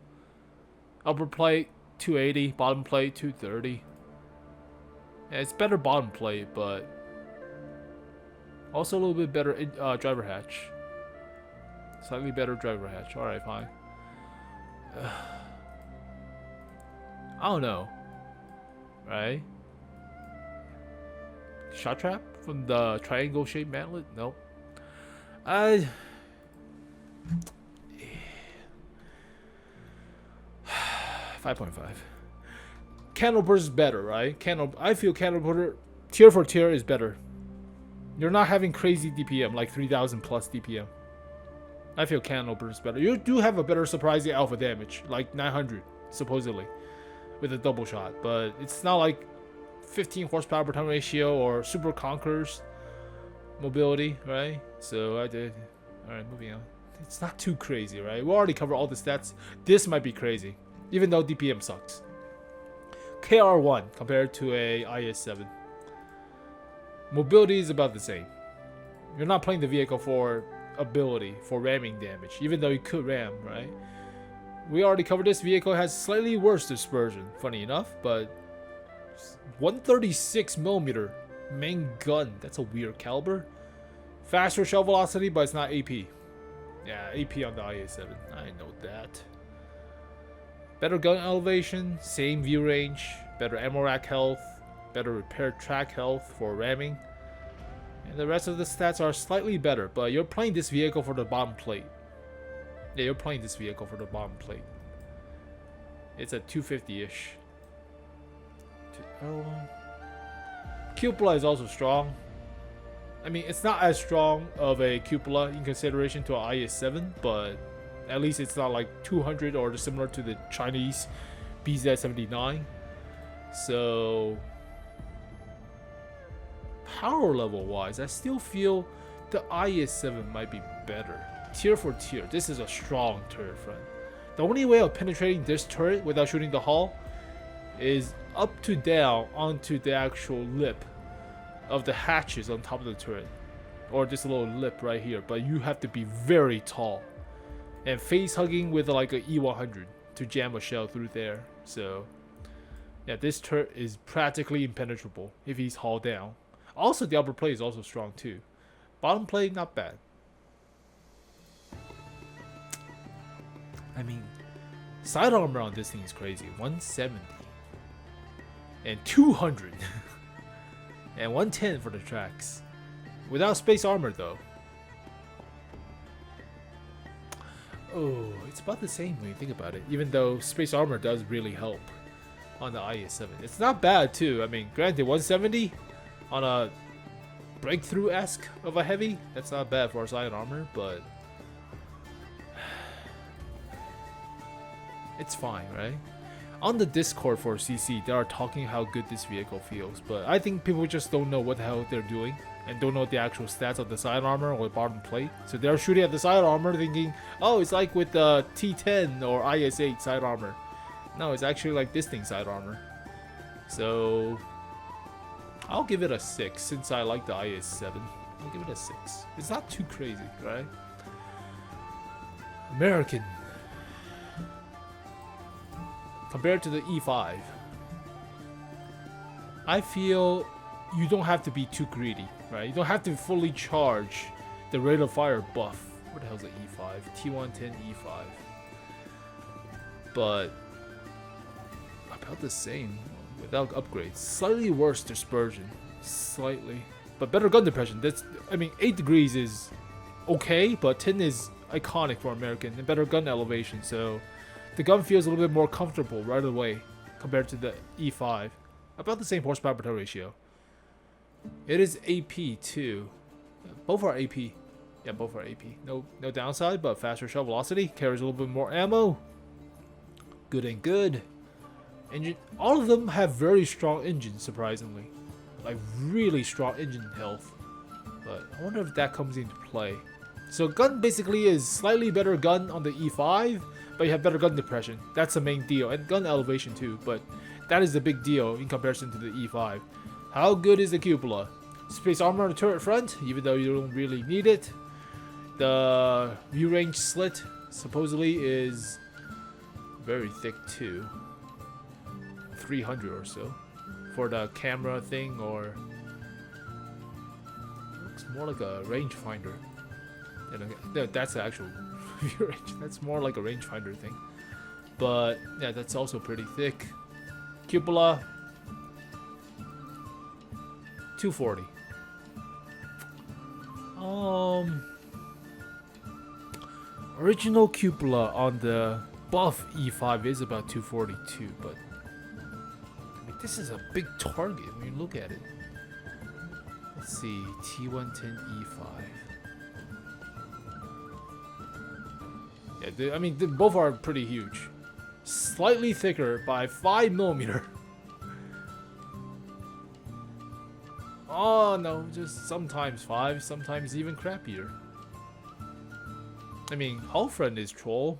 Upper plate, 280. Bottom plate, 230. Yeah, it's better bottom plate, but also a little bit better driver hatch. Slightly better driver hatch. Alright, fine. I don't know. Right? Shot trap from the triangle shaped mantlet? Nope. 5.5. Can opener is better, right? I feel can opener tier for tier is better. You're not having crazy DPM, like 3000 plus DPM. I feel cannon opener is better. You do have a better surprising alpha damage, like 900, supposedly, with a double shot. But it's not like 15 horsepower per ton ratio or super conquerors mobility, right? So I did. Alright, moving on. It's not too crazy, right? We already covered all the stats. This might be crazy, even though DPM sucks. KR1 compared to a IS-7. Mobility is about the same. You're not playing the vehicle for ability, for ramming damage, even though you could ram, right? We already covered this vehicle has slightly worse dispersion, funny enough, but 136mm main gun. That's a weird caliber. Faster shell velocity, but it's not AP. Yeah, AP on the IA-7. I know that. Better gun elevation, same view range, better ammo rack health, better repair track health for ramming. And the rest of the stats are slightly better, but you're playing this vehicle for the bottom plate. Yeah, you're playing this vehicle for the bottom plate. It's a 250-ish. Cupola is also strong. I mean, it's not as strong of a cupola in consideration to an IS-7, but at least it's not like 200 or similar to the Chinese BZ79. So power level wise, I still feel the IS-7 might be better. Tier for tier, this is a strong turret front. The only way of penetrating this turret without shooting the hull is up to down onto the actual lip of the hatches on top of the turret, or this little lip right here. But you have to be very tall and face hugging with like a E100 to jam a shell through there. So yeah, this turret is practically impenetrable if he's hauled down. Also, the upper plate is also strong too. Bottom plate, not bad. I mean, side armor on this thing is crazy. 170 and 200 and 110 for the tracks. Without space armor though. Oh, it's about the same when you think about it. Even though space armor does really help on the IS-7. It's not bad too. I mean, granted, 170 on a breakthrough-esque of a heavy, that's not bad for a side armor, but it's fine, right? On the Discord for CC, they are talking how good this vehicle feels, but I think people just don't know what the hell they're doing and don't know the actual stats of the side armor or the bottom plate. So they're shooting at the side armor thinking, oh, it's like with the T10 or IS-8 side armor. No, it's actually like this thing side armor. So I'll give it a 6 since I like the IS-7. I'll give it a 6. It's not too crazy, right? American. Compared to the E5, I feel you don't have to be too greedy, right? You don't have to fully charge the rate of fire buff. What the hell's the E5? T110 E5. But about the same without upgrades. Slightly worse dispersion. Slightly. But better gun depression. That's, I mean, 8 degrees is okay, but 10 is iconic for American. And better gun elevation, so the gun feels a little bit more comfortable right away compared to the E5. About the same horsepower per ton ratio. It is AP too. Both are AP. Yeah, both are AP. No downside, but faster shell velocity. Carries a little bit more ammo. Good and good. Engine. All of them have very strong engines, surprisingly. Like really strong engine health. But I wonder if that comes into play. So gun basically is slightly better gun on the E5, but you have better gun depression. That's the main deal. And gun elevation too, but that is the big deal in comparison to the E5. How good is the cupola? Space armor on the turret front, even though you don't really need it. The view range slit supposedly is very thick too. 300 or so for the camera thing, or looks more like a rangefinder. That's the actual view range. That's more like a rangefinder thing. But yeah, that's also pretty thick. Cupola 240. Original cupola on the buff E5 is about 242, but I mean, this is a big target when you look at it. Let's see, T110E5. Yeah, I mean, both are pretty huge. Slightly thicker by 5mm. Oh no, just sometimes 5, sometimes even crappier. I mean, hull front is troll.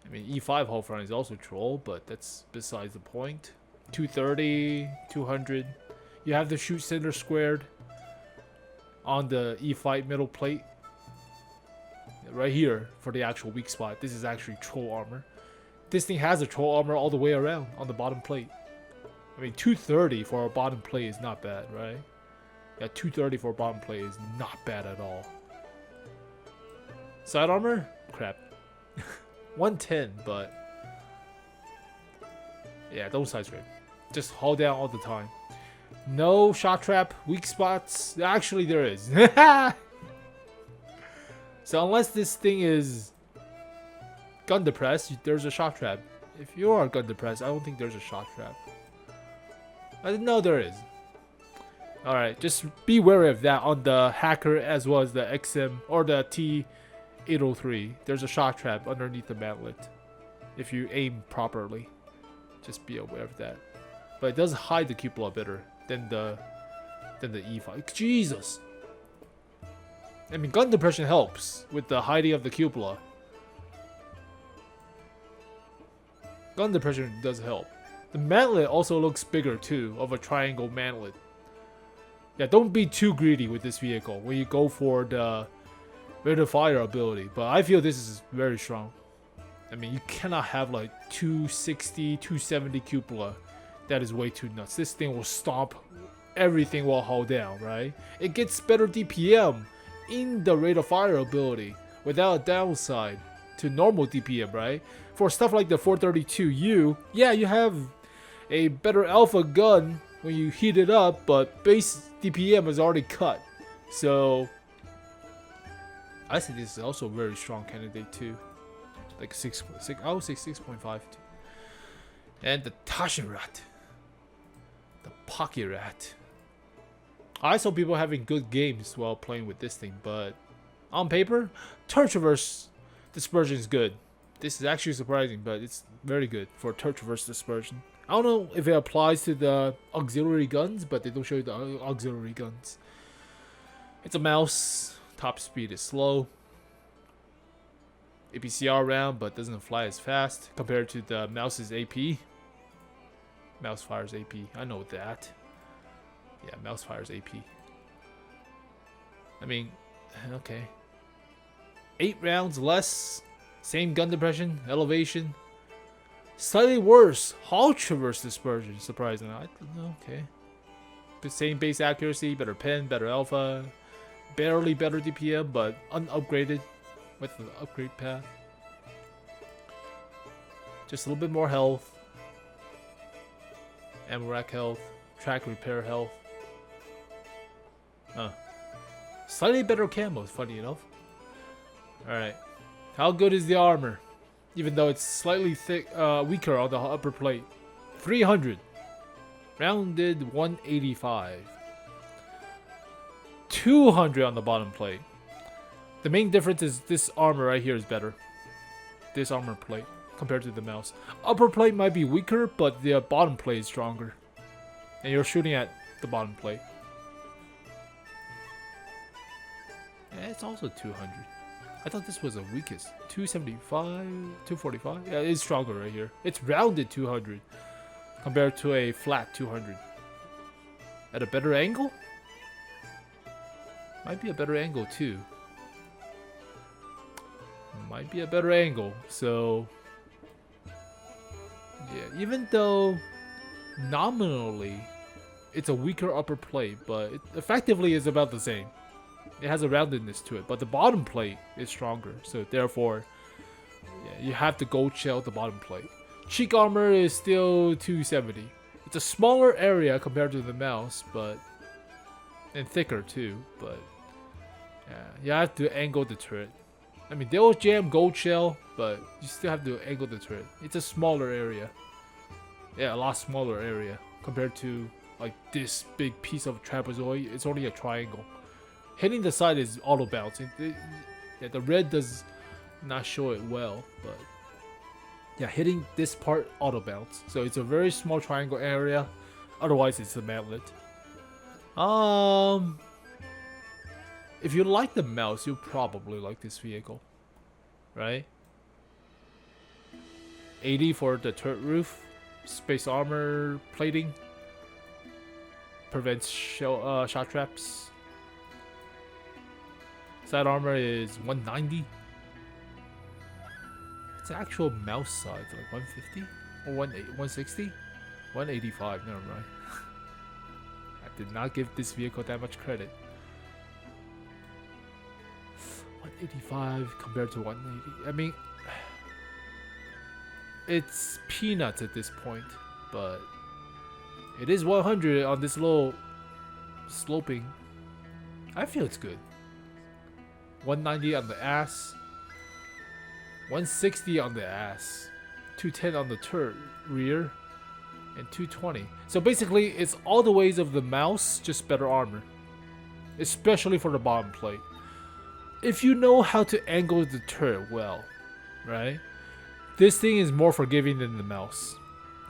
I mean, E5 hull front is also troll, but that's besides the point. 230, 200. You have the shoot center squared on the E5 middle plate. Right here for the actual weak spot. This is actually troll armor. This thing has a troll armor all the way around on the bottom plate. I mean, 230 for a bottom plate is not bad, right? Yeah, 230 for a bottom plate is not bad at all. Side armor? Crap. 110, but yeah, don't side scrape. Just hold down all the time. No shot trap, weak spots. Actually, there is. So unless this thing is gun depressed, there's a shot trap. If you are gun depressed, I don't think there's a shot trap. I didn't know there is. Alright, just be wary of that on the Hacker as well as the XM or the T803. There's a shot trap underneath the mantlet. If you aim properly. Just be aware of that. But it does hide the cupola better than the E5. Jesus! I mean, gun depression helps with the hiding of the cupola. Gun depression does help. The mantlet also looks bigger too, of a triangle mantlet. Yeah, don't be too greedy with this vehicle when you go for the rate of fire ability. But I feel this is very strong. I mean, you cannot have like 260, 270 cupola. That is way too nuts. This thing will stomp everything while held down, right? It gets better DPM in the rate of fire ability without a downside to normal DPM, right? For stuff like the 432U, yeah, you have a better alpha gun when you heat it up, but base DPM is already cut. So I think this is also a very strong candidate too. Like 6, I would say 6.5 too. And the Taschenratte, the pocket rat. I saw people having good games while playing with this thing, but on paper, turret-traverse dispersion is good. This is actually surprising, but it's very good for turret-traverse dispersion. I don't know if it applies to the auxiliary guns, but they don't show you the auxiliary guns. It's a mouse. Top speed is slow. APCR round, but doesn't fly as fast compared to the mouse's AP. Mouse fires AP. I know that. Yeah, mouse fires AP. I mean, okay. 8 rounds less. Same gun depression, elevation. Slightly worse hull traverse dispersion, surprisingly. Okay. The same base accuracy, better pen, better alpha. Barely better DPM, but unupgraded with the upgrade path. Just a little bit more health. MRAC health. Track repair health. Slightly better camos, funny enough. Alright. How good is the armor? Even though it's slightly weaker on the upper plate. 300. Rounded 185. 200 on the bottom plate. The main difference is this armor right here is better. This armor plate compared to the mouse. Upper plate might be weaker, but the bottom plate is stronger. And you're shooting at the bottom plate. Yeah, it's also 200. I thought this was the weakest. 275, 245. Yeah, it's stronger right here. It's rounded 200 compared to a flat 200. At a better angle? Might be a better angle too. Might be a better angle. So yeah, even though nominally it's a weaker upper plate, but it effectively is about the same. It has a roundedness to it, but the bottom plate is stronger. So therefore, yeah, you have to gold shell the bottom plate. Cheek armor is still 270. It's a smaller area compared to the mouse, but and thicker too. But yeah, you have to angle the turret. I mean, they will jam gold shell, but you still have to angle the turret. It's a smaller area. Yeah, a lot smaller area compared to like this big piece of trapezoid. It's only a triangle. Hitting the side is auto bounce. Yeah, the red does not show it well, but yeah, hitting this part auto bounce. So it's a very small triangle area. Otherwise, it's a mantlet. If you like the mouse, you'll probably like this vehicle, right? 80 for the turret roof, space armor plating, prevents shot traps. Side armor is 190. It's actual mouse size, like 150 or 160, 185. Never mind. I did not give this vehicle that much credit. 185 compared to 180. I mean, it's peanuts at this point, but it is 100 on this little sloping. I feel it's good. 190 on the ass, 160 on the ass, 210 on the turret rear, and 220. So basically, it's all the ways of the mouse, just better armor, especially for the bottom plate. If you know how to angle the turret well, right? This thing is more forgiving than the mouse.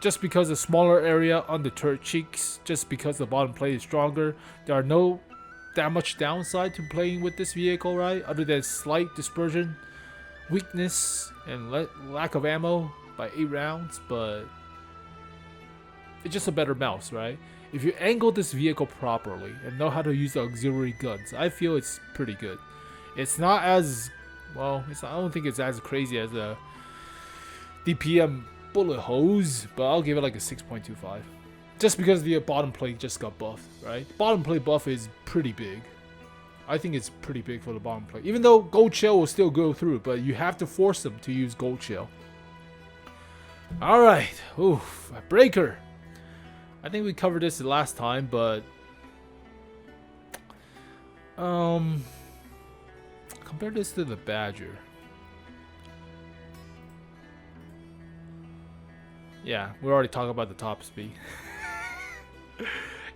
Just because the smaller area on the turret cheeks, just because the bottom plate is stronger, there are no that much downside to playing with this vehicle, right? Other than slight dispersion, weakness, and lack of ammo by 8 rounds, but it's just a better mouse, right? If you angle this vehicle properly and know how to use the auxiliary guns, I feel it's pretty good. It's not as, well, I don't think it's as crazy as a DPM bullet hose, but I'll give it like a 6.25. Just because the bottom plate just got buffed, right? Bottom plate buff is pretty big. I think it's pretty big for the bottom plate. Even though 𝗀𝘁 will still go through, but you have to force them to use 𝗀𝘁. Alright, oof, a breaker. I think we covered this the last time, but compare this to the Badger. Yeah, we already talked about the top speed.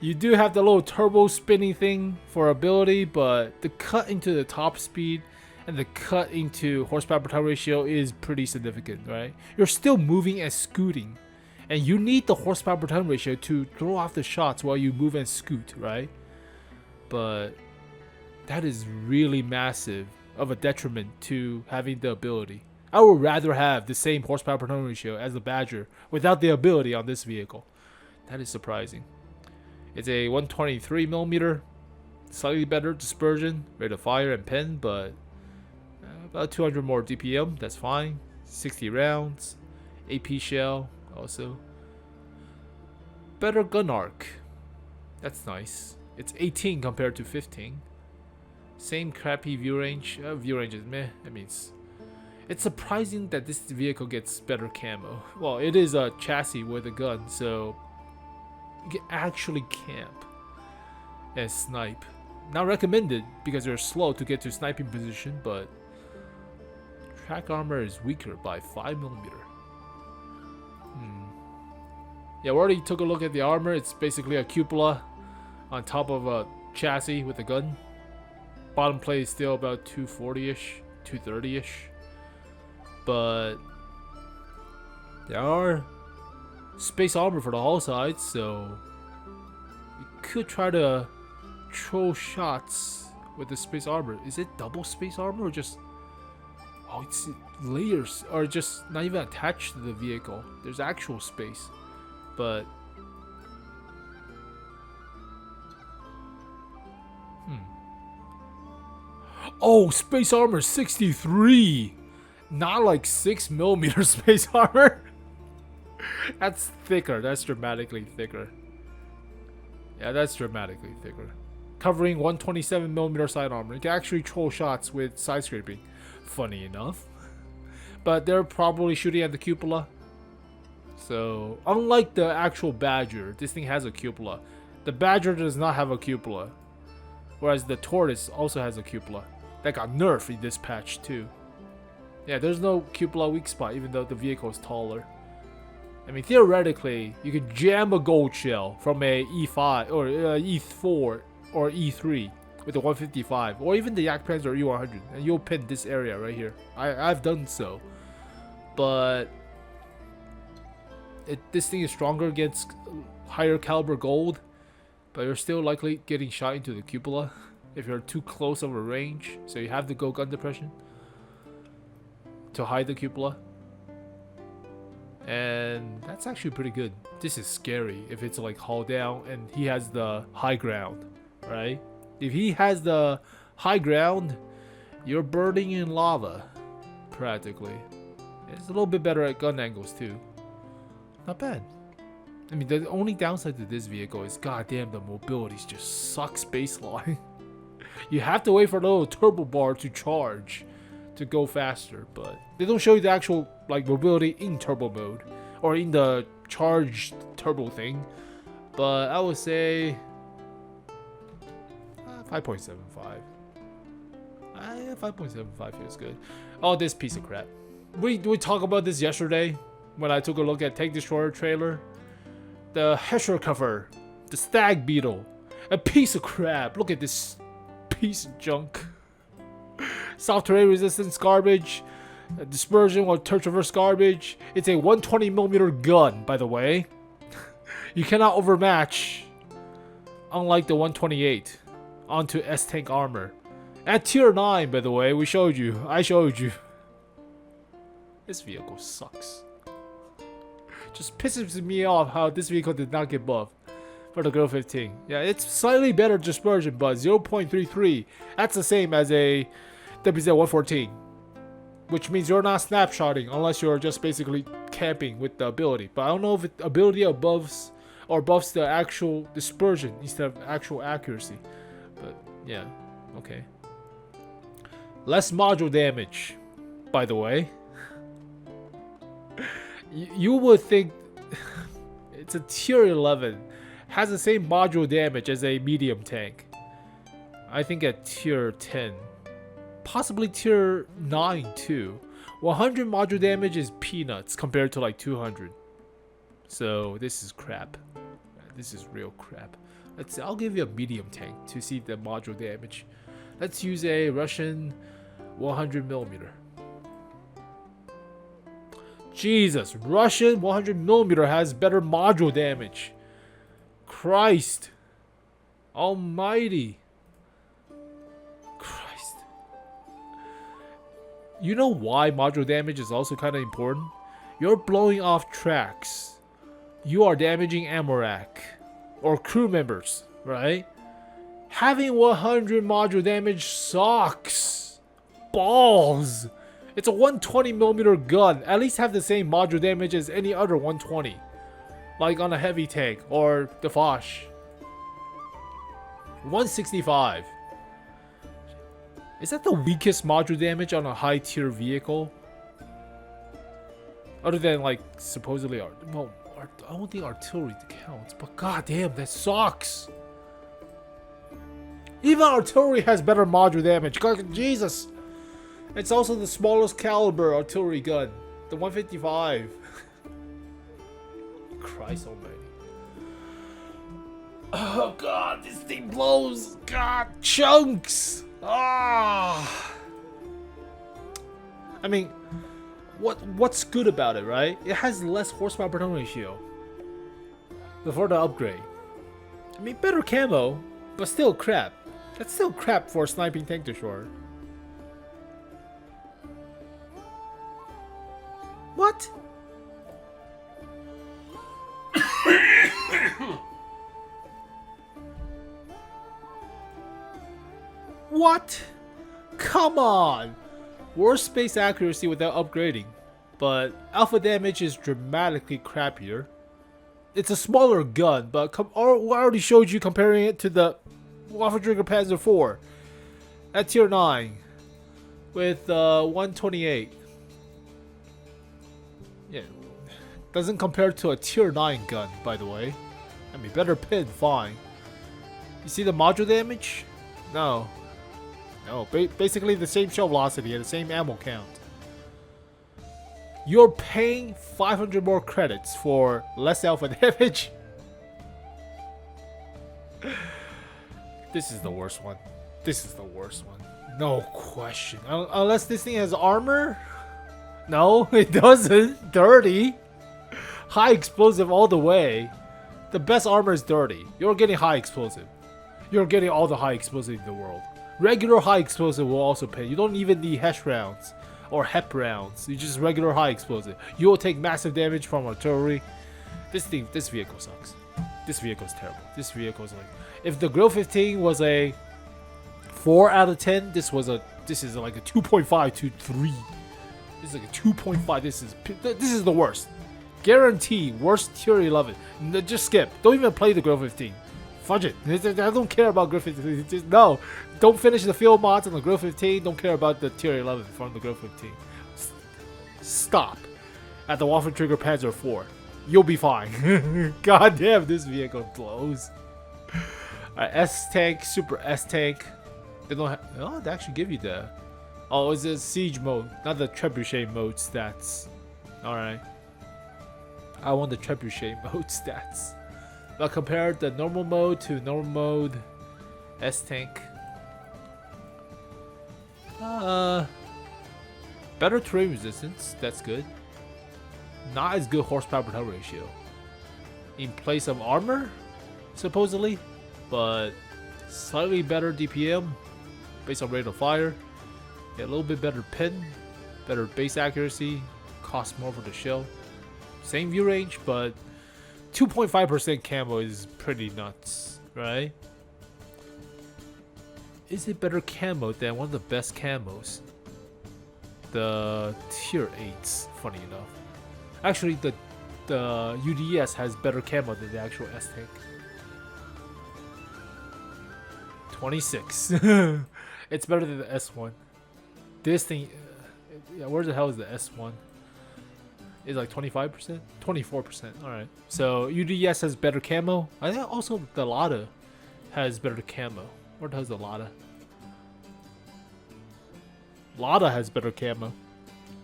You do have the little turbo spinning thing for ability, but the cut into the top speed and the cut into horsepower per ton ratio is pretty significant, right? You're still moving and scooting, and you need the horsepower per ton ratio to throw off the shots while you move and scoot, right? But that is really massive of a detriment to having the ability. I would rather have the same horsepower per ton ratio as the Badger without the ability on this vehicle. That is surprising. It's a 123mm, slightly better dispersion, rate of fire, and pen, but about 200 more DPM, that's fine. 60 rounds, AP shell, also. Better gun arc, that's nice. It's 18 compared to 15. Same crappy view range. View range is meh. I mean, it's surprising that this vehicle gets better camo. Well, it is a chassis with a gun, so you can actually camp and snipe. Not recommended because you're slow to get to sniping position, but track armor is weaker by 5mm. Yeah, we already took a look at the armor. It's basically a cupola on top of a chassis with a gun. Bottom plate is still about 240-ish, 230-ish. But there are space armor for the hull sides, so you could try to throw shots with the space armor. Is it double space armor or just... Oh, it's layers, or just not even attached to the vehicle. There's actual space, but... Oh, space armor 63! Not like 6mm space armor. That's thicker. That's dramatically thicker. Yeah, that's dramatically thicker. Covering 127mm side armor. You can actually troll shots with side scraping. Funny enough. But they're probably shooting at the cupola. So, unlike the actual Badger, this thing has a cupola. The Badger does not have a cupola. Whereas the Tortoise also has a cupola. That got nerfed in this patch too. Yeah, there's no cupola weak spot even though the vehicle is taller. I mean, theoretically, you could jam a gold shell from a E5 or E4 or E3 with the 155, or even the leKpz or E100, and you'll pin this area right here. I've done so, but this thing is stronger against higher caliber gold, but you're still likely getting shot into the cupola if you're too close of a range. So you have to go gun depression to hide the cupola. And that's actually pretty good. This is scary if it's like hull down and he has the high ground, right? If he has the high ground, you're burning in lava, practically. It's a little bit better at gun angles too. Not bad. I mean, the only downside to this vehicle is, goddamn, the mobility just sucks baseline. You have to wait for the little turbo bar to charge to go faster, but they don't show you the actual like mobility in turbo mode or in the charged turbo thing. But I would say 5.75. 5.75 feels good. Oh, this piece of crap. We talked about this yesterday when I took a look at Tank Destroyer trailer. The Hirschkäfer, the Stag Beetle, a piece of crap. Look at this piece of junk. Soft terrain resistance garbage, dispersion or traverse garbage. It's a 120mm gun, by the way. You cannot overmatch, unlike the 128 onto S-Tank armor. At tier 9, by the way, I showed you. This vehicle sucks. Just pisses me off how this vehicle did not get buffed for the Girl 15. Yeah, it's slightly better dispersion, but 0.33. That's the same as a WZ-114, which means you're not snapshotting unless you're just basically camping with the ability. But I don't know if the ability buffs the actual dispersion instead of actual accuracy. But yeah, okay. Less module damage, by the way. You would think it's a tier 11, has the same module damage as a medium tank. I think at tier 10. Possibly tier 9 too. 100 module damage is peanuts compared to like 200. So this is crap. This is real crap. I'll give you a medium tank to see the module damage. Let's use a Russian 100mm. Jesus, Russian 100mm has better module damage. Christ almighty. You know why module damage is also kind of important? You're blowing off tracks. You are damaging ammo rack or crew members, right? Having 100 module damage sucks. Balls. It's a 120mm gun. At least have the same module damage as any other 120. Like on a heavy tank or the Foch. 165. Is that the weakest module damage on a high tier vehicle? Other than like supposedly well, I don't think artillery counts, but goddamn, that sucks. Even artillery has better module damage. God, Jesus. It's also the smallest caliber artillery gun, the 155. Christ almighty. Oh god, this thing blows. God, chunks. Ah. I mean, what's good about it, right? It has less horsepower per ton ratio before the upgrade. I mean, better camo, but still crap. That's still crap for a sniping tank destroyer. What? What? Come on! Worse space accuracy without upgrading, but alpha damage is dramatically crappier. It's a smaller gun, but I already showed you comparing it to the Waffentrigger Panzer IV at tier 9 with 128. Yeah, doesn't compare to a tier 9 gun, by the way. I mean, better pin, fine. You see the module damage? No. No, basically the same shell velocity and the same ammo count. You're paying 500 more credits for less alpha damage. This is the worst one. This is the worst one. No question. Unless this thing has armor? No, it doesn't. Dirty. High explosive all the way. The best armor is dirty. You're getting high explosive. You're getting all the high explosive in the world. Regular high explosive will also pay. You don't even need HESH rounds or HEP rounds. You just regular high explosive. You will take massive damage from artillery. This vehicle sucks. This vehicle is terrible. This vehicle is like, if the 𝗲𝗀15 was a 4 out of 10, this is like a 2.5 to 3. This is like a 2.5. This is the worst. Guarantee worst tier 11. Just skip. Don't even play the 𝗲𝗀15. Fudge it. I don't care about 𝗲𝗀15. No. Don't finish the field mods on the 𝗲𝗀15. Don't care about the tier 11 from the 𝗲𝗀15. Stop at the Waffentrigger Panzer IV. You'll be fine. God damn, this vehicle blows. Alright, S-Tank, Super S-Tank. They don't have... Oh, they actually give you the... Oh, it's a siege mode, not the trebuchet mode stats. Alright. I want the trebuchet mode stats. But compare the normal mode to normal mode S-Tank. Better terrain resistance, that's good. Not as good horsepower per ton ratio. In place of armor, supposedly. But slightly better DPM based on rate of fire. Yeah, a little bit better pin. Better base accuracy. Costs more for the shell. Same view range, but 2.5% camo is pretty nuts, right? Is it better camo than one of the best camos? The tier 8s, funny enough. Actually, the UDS has better camo than the actual S-Tank. 26. It's better than the S1. This thing... yeah, where the hell is the S1? It's like 25%? 24%. Alright. So, UDS has better camo. I think also the 𝗲𝗲 has better camo. Where does the 𝗲𝗲? 𝗲𝗲 has better camo.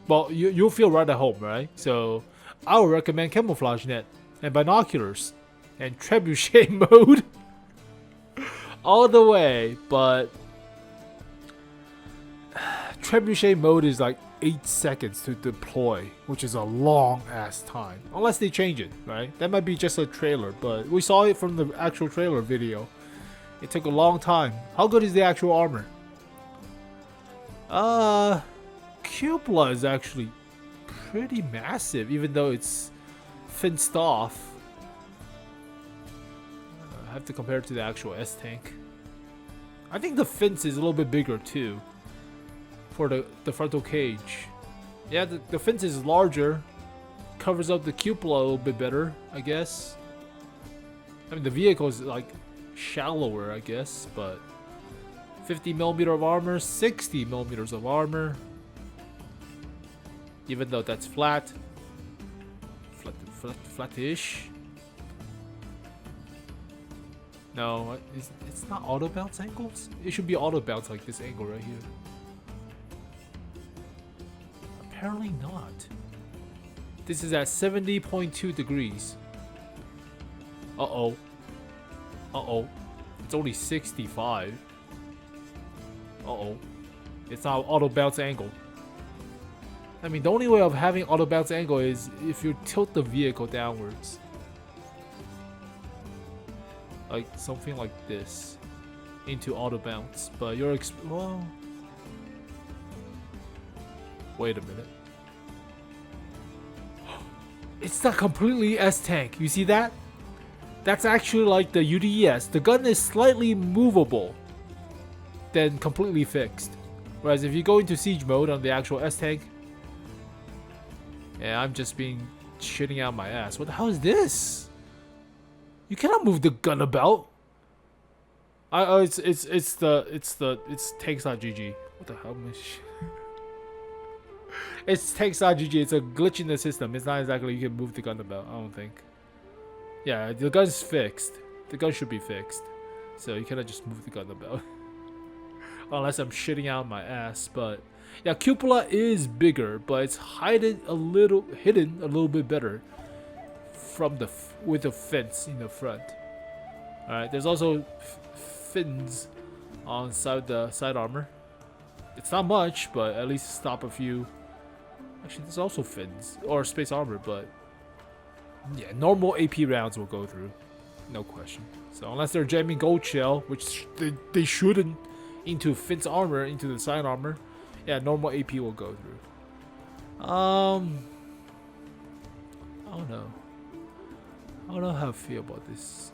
Well, you'll feel right at home, right? So, I would recommend camouflage net and binoculars and trebuchet mode all the way, but trebuchet mode is like 8 seconds to deploy, which is a long ass time. Unless they change it, right? That might be just a trailer, but we saw it from the actual trailer video. It took a long time. How good is the actual armor? 𝗕𝗲𝘀 is actually pretty massive, even though it's fenced off. I have to compare it to the actual S-Tank. I think the fence is a little bit bigger too for the frontal cage. Yeah, the fence is larger, covers up the 𝗕𝗲𝘀 a little bit better, I guess. I mean, the vehicle is like shallower, I guess, but 50mm of armor, 60mm of armor. Even though that's flat-ish. No, it's not auto bounce angles. It should be auto bounce like this angle right here. Apparently not. This is at 70.2 degrees. Uh-oh. Uh-oh. It's only 65. Uh-oh. It's not auto bounce angle. I mean, the only way of having auto bounce angle is if you tilt the vehicle downwards. Like something like this. Into auto bounce. But you're well... Wait a minute. It's not completely S-Tank. You see that? That's actually like the UDS. The gun is slightly movable than completely fixed. Whereas if you go into siege mode on the actual S-Tank, yeah, I'm just shitting out my ass. What the hell is this? You cannot move the gun about. It's tanks.gg. What the hell? It's tanks.gg. It's a glitch in the system. It's not exactly you can move the gun about. I don't think. Yeah, the gun's fixed. The gun should be fixed. So you cannot just move the gun about. Unless I'm shitting out my ass, but Yeah, cupola is bigger, but it's hidden a little bit better from with the fence in the front. All right, there's also fins on the side armor. It's not much, but at least stop a few. Actually, there's also fins or space armor, but yeah, normal AP rounds will go through, no question. So unless they're jamming gold shell, which they shouldn't, into Finn's armor, into the side armor, yeah, normal AP will go through. I don't know. I don't know how I feel about this.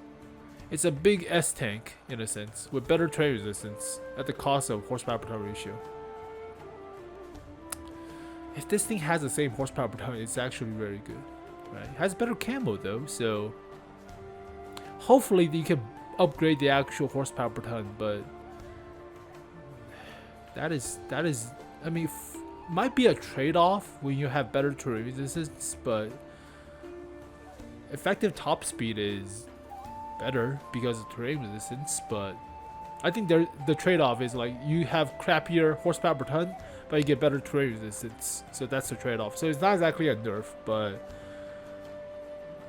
It's a big S tank in a sense, with better terrain resistance at the cost of horsepower per ton ratio. If this thing has the same horsepower per ton, it's actually very good. Right? It has better camo though, so hopefully you can upgrade the actual horsepower per ton. But that is, I mean, might be a trade-off when you have better terrain resistance, but effective top speed is better because of terrain resistance. But I think the trade-off is like you have crappier horsepower per ton, but you get better terrain resistance. So that's the trade-off. So it's not exactly a nerf, but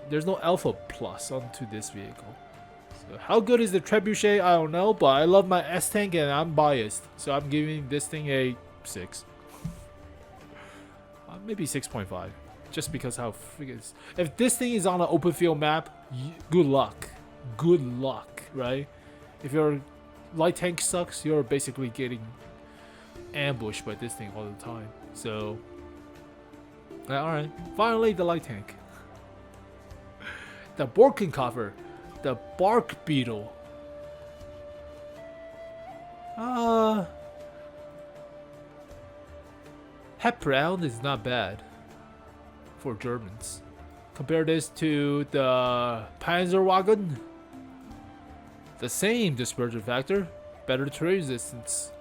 there's no alpha plus onto this vehicle. So how good is the trebuchet? I don't know, but I love my S tank and I'm biased, so I'm giving this thing a 6. Maybe 6.5, just because how freaking. If this thing is on an open field map, good luck. Good luck, right? If your light tank sucks, you're basically getting ambushed by this thing all the time. So, alright. Finally, the light tank. The Borkenkäfer, the bark beetle. Hep round is not bad for Germans. Compare this to the Panzerwagen. The same dispersion factor, better terrain resistance,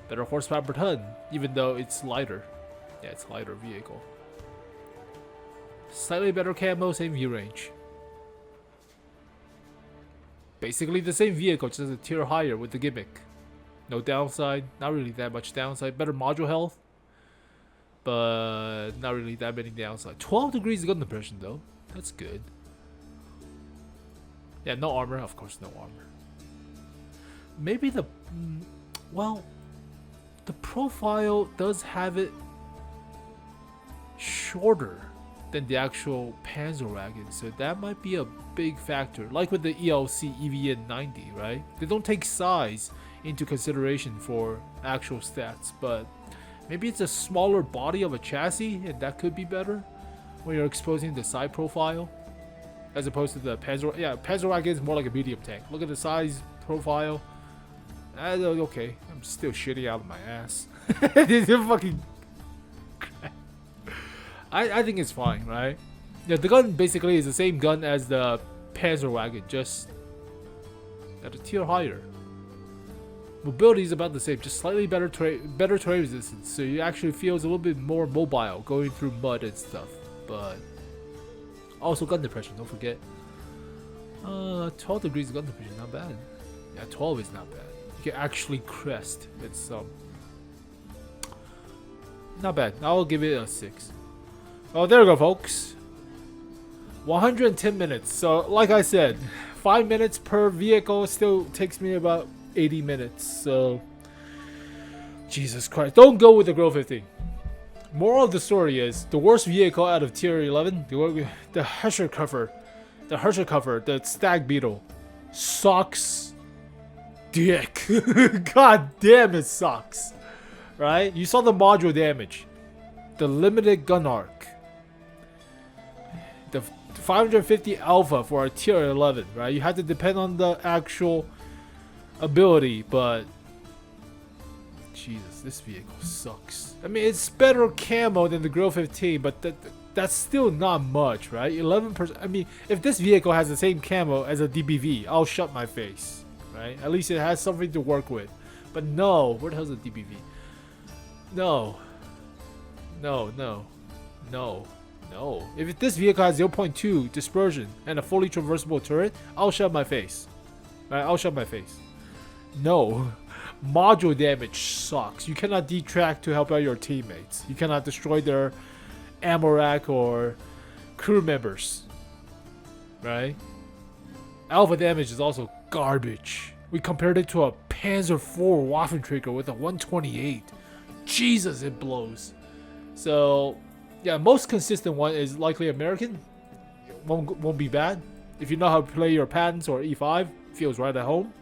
better horsepower per ton, even though it's lighter. Yeah, it's a lighter vehicle. Slightly better camo, same view range. Basically the same vehicle, just a tier higher with the gimmick. No downside, not really that much downside. Better module health, but not really that many downside. 12 degrees gun depression though, that's good. Yeah, no armor, of course no armor. Maybe the, well, the profile does have it shorter than the actual Panzerwagen, so that might be a big factor. Like with the ELC EVN 90, right? They don't take size into consideration for actual stats, but maybe it's a smaller body of a chassis, and that could be better when you're exposing the side profile, as opposed to the Panzer. Yeah, Panzerwagen is more like a medium tank. Look at the size profile. Okay, I'm still shitting out of my ass. This is fucking. I think it's fine, right? Yeah, the gun basically is the same gun as the Panzerwagen, just at a tier higher. Mobility is about the same, just slightly better terrain resistance, so you actually feels a little bit more mobile going through mud and stuff. But also gun depression, don't forget. 12 degrees gun depression, not bad. Yeah, 12 is not bad. You can actually crest. It's not bad. I'll give it a 6. Oh, there we go, folks. 110 minutes. So, like I said, 5 minutes per vehicle still takes me about 80 minutes. So, Jesus Christ. Don't go with the Grove 15. Moral of the story is, the worst vehicle out of tier 11, the Hirschkäfer, the Stag Beetle, sucks dick. God damn, it sucks. Right? You saw the module damage. The limited gun arc. The 550 alpha for a tier 11, right? You have to depend on the actual ability, but Jesus, this vehicle sucks. I mean, it's better camo than the Grove 15, but that's still not much, right? 11%. I mean, if this vehicle has the same camo as a DBV, I'll shut my face, right? At least it has something to work with. But no, where the hell's the DBV? No. If this vehicle has 0.2 dispersion and a fully traversable turret, I'll shut my face. Right? I'll shut my face. No. module damage sucks. You cannot detract to help out your teammates. You cannot destroy their ammo rack or crew members. Right? Alpha damage is also garbage. We compared it to a Panzer IV Waffenträger with a 128. Jesus, it blows. So, yeah, most consistent one is likely American. Won't be bad. If you know how to play your patents or E5, feels right at home.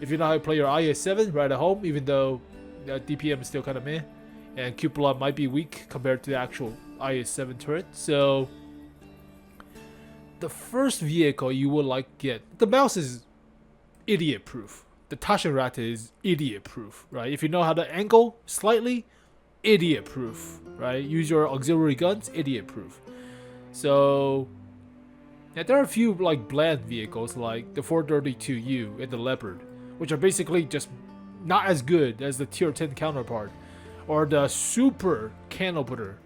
If you know how to play your IS-7, right at home, even though DPM is still kind of meh. And cupola might be weak compared to the actual IS-7 turret. So, the first vehicle you would like get, the mouse is idiot proof. The Taschenratte is idiot proof, right? If you know how to angle slightly, idiot proof, right? Use your auxiliary guns, idiot proof. So yeah, there are a few like bland vehicles like the 432U and the Leopard, which are basically just not as good as the tier 10 counterpart, or the super can opener.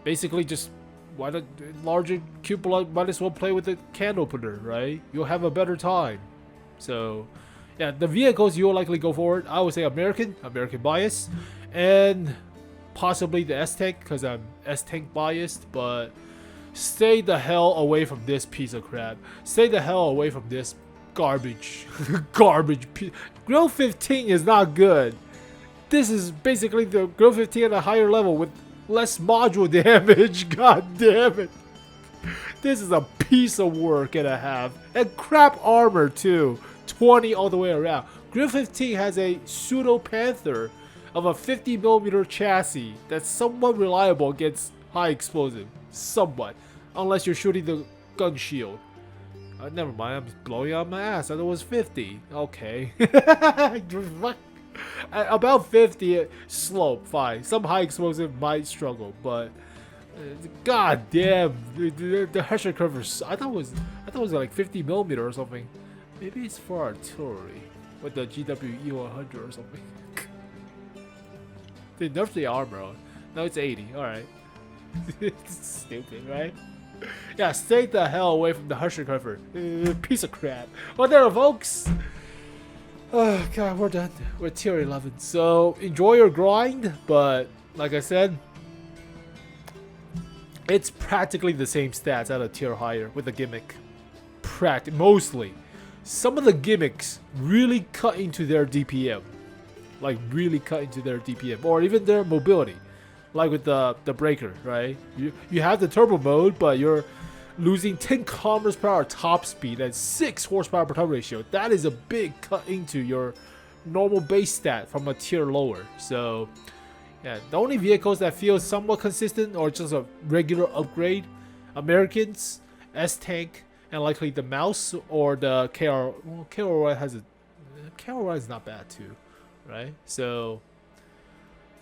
Basically just why the larger cupola, might as well play with the can opener, right? You'll have a better time. So yeah, the vehicles you'll likely go forward, I would say American bias, and possibly the S-Tank, because I'm S-Tank biased, but stay the hell away from this piece of crap. Stay the hell away from this garbage. Garbage. Grill 15 is not good. This is basically the Grill 15 at a higher level with less module damage. God damn it. This is a piece of work and a half. And crap armor too. 20 all the way around. Grill 15 has a pseudo Panther of a 50mm chassis that's somewhat reliable against high explosive. Somewhat. Unless you're shooting the gun shield. Never mind, I'm blowing out my ass. I thought it was 50. Okay. About 50 slope, fine. Some high explosive might struggle, but god damn, the Hirschkäfer. I thought it was like 50mm or something. Maybe it's for artillery with the GWE100 or something. They nerfed the armor. No, it's 80. All right. Stupid, right? Yeah, stay the hell away from the Hirschkäfer. Piece of crap. Well, there, folks. Oh god, we're done. We're tier 11. So enjoy your grind, but like I said, it's practically the same stats at a tier higher with a gimmick. Mostly. Some of the gimmicks really cut into their DPM. Like really cut into their DPM. Or even their mobility. Like with the Breaker, right? You have the turbo mode, but you're losing 10 km/h top speed and 6 horsepower per ton ratio. That is a big cut into your normal base stat from a tier lower. So yeah, the only vehicles that feel somewhat consistent or just a regular upgrade, Americans, S-Tank, and likely the mouse or the KR. Well, KR has a KR is not bad too, right? So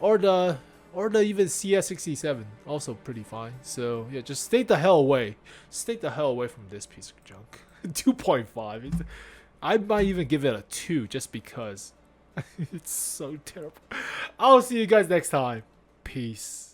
or the even CS67, also pretty fine. So yeah, just stay the hell away. Stay the hell away from this piece of junk. 2.5. I might even give it a 2 just because it's so terrible. I'll see you guys next time. Peace.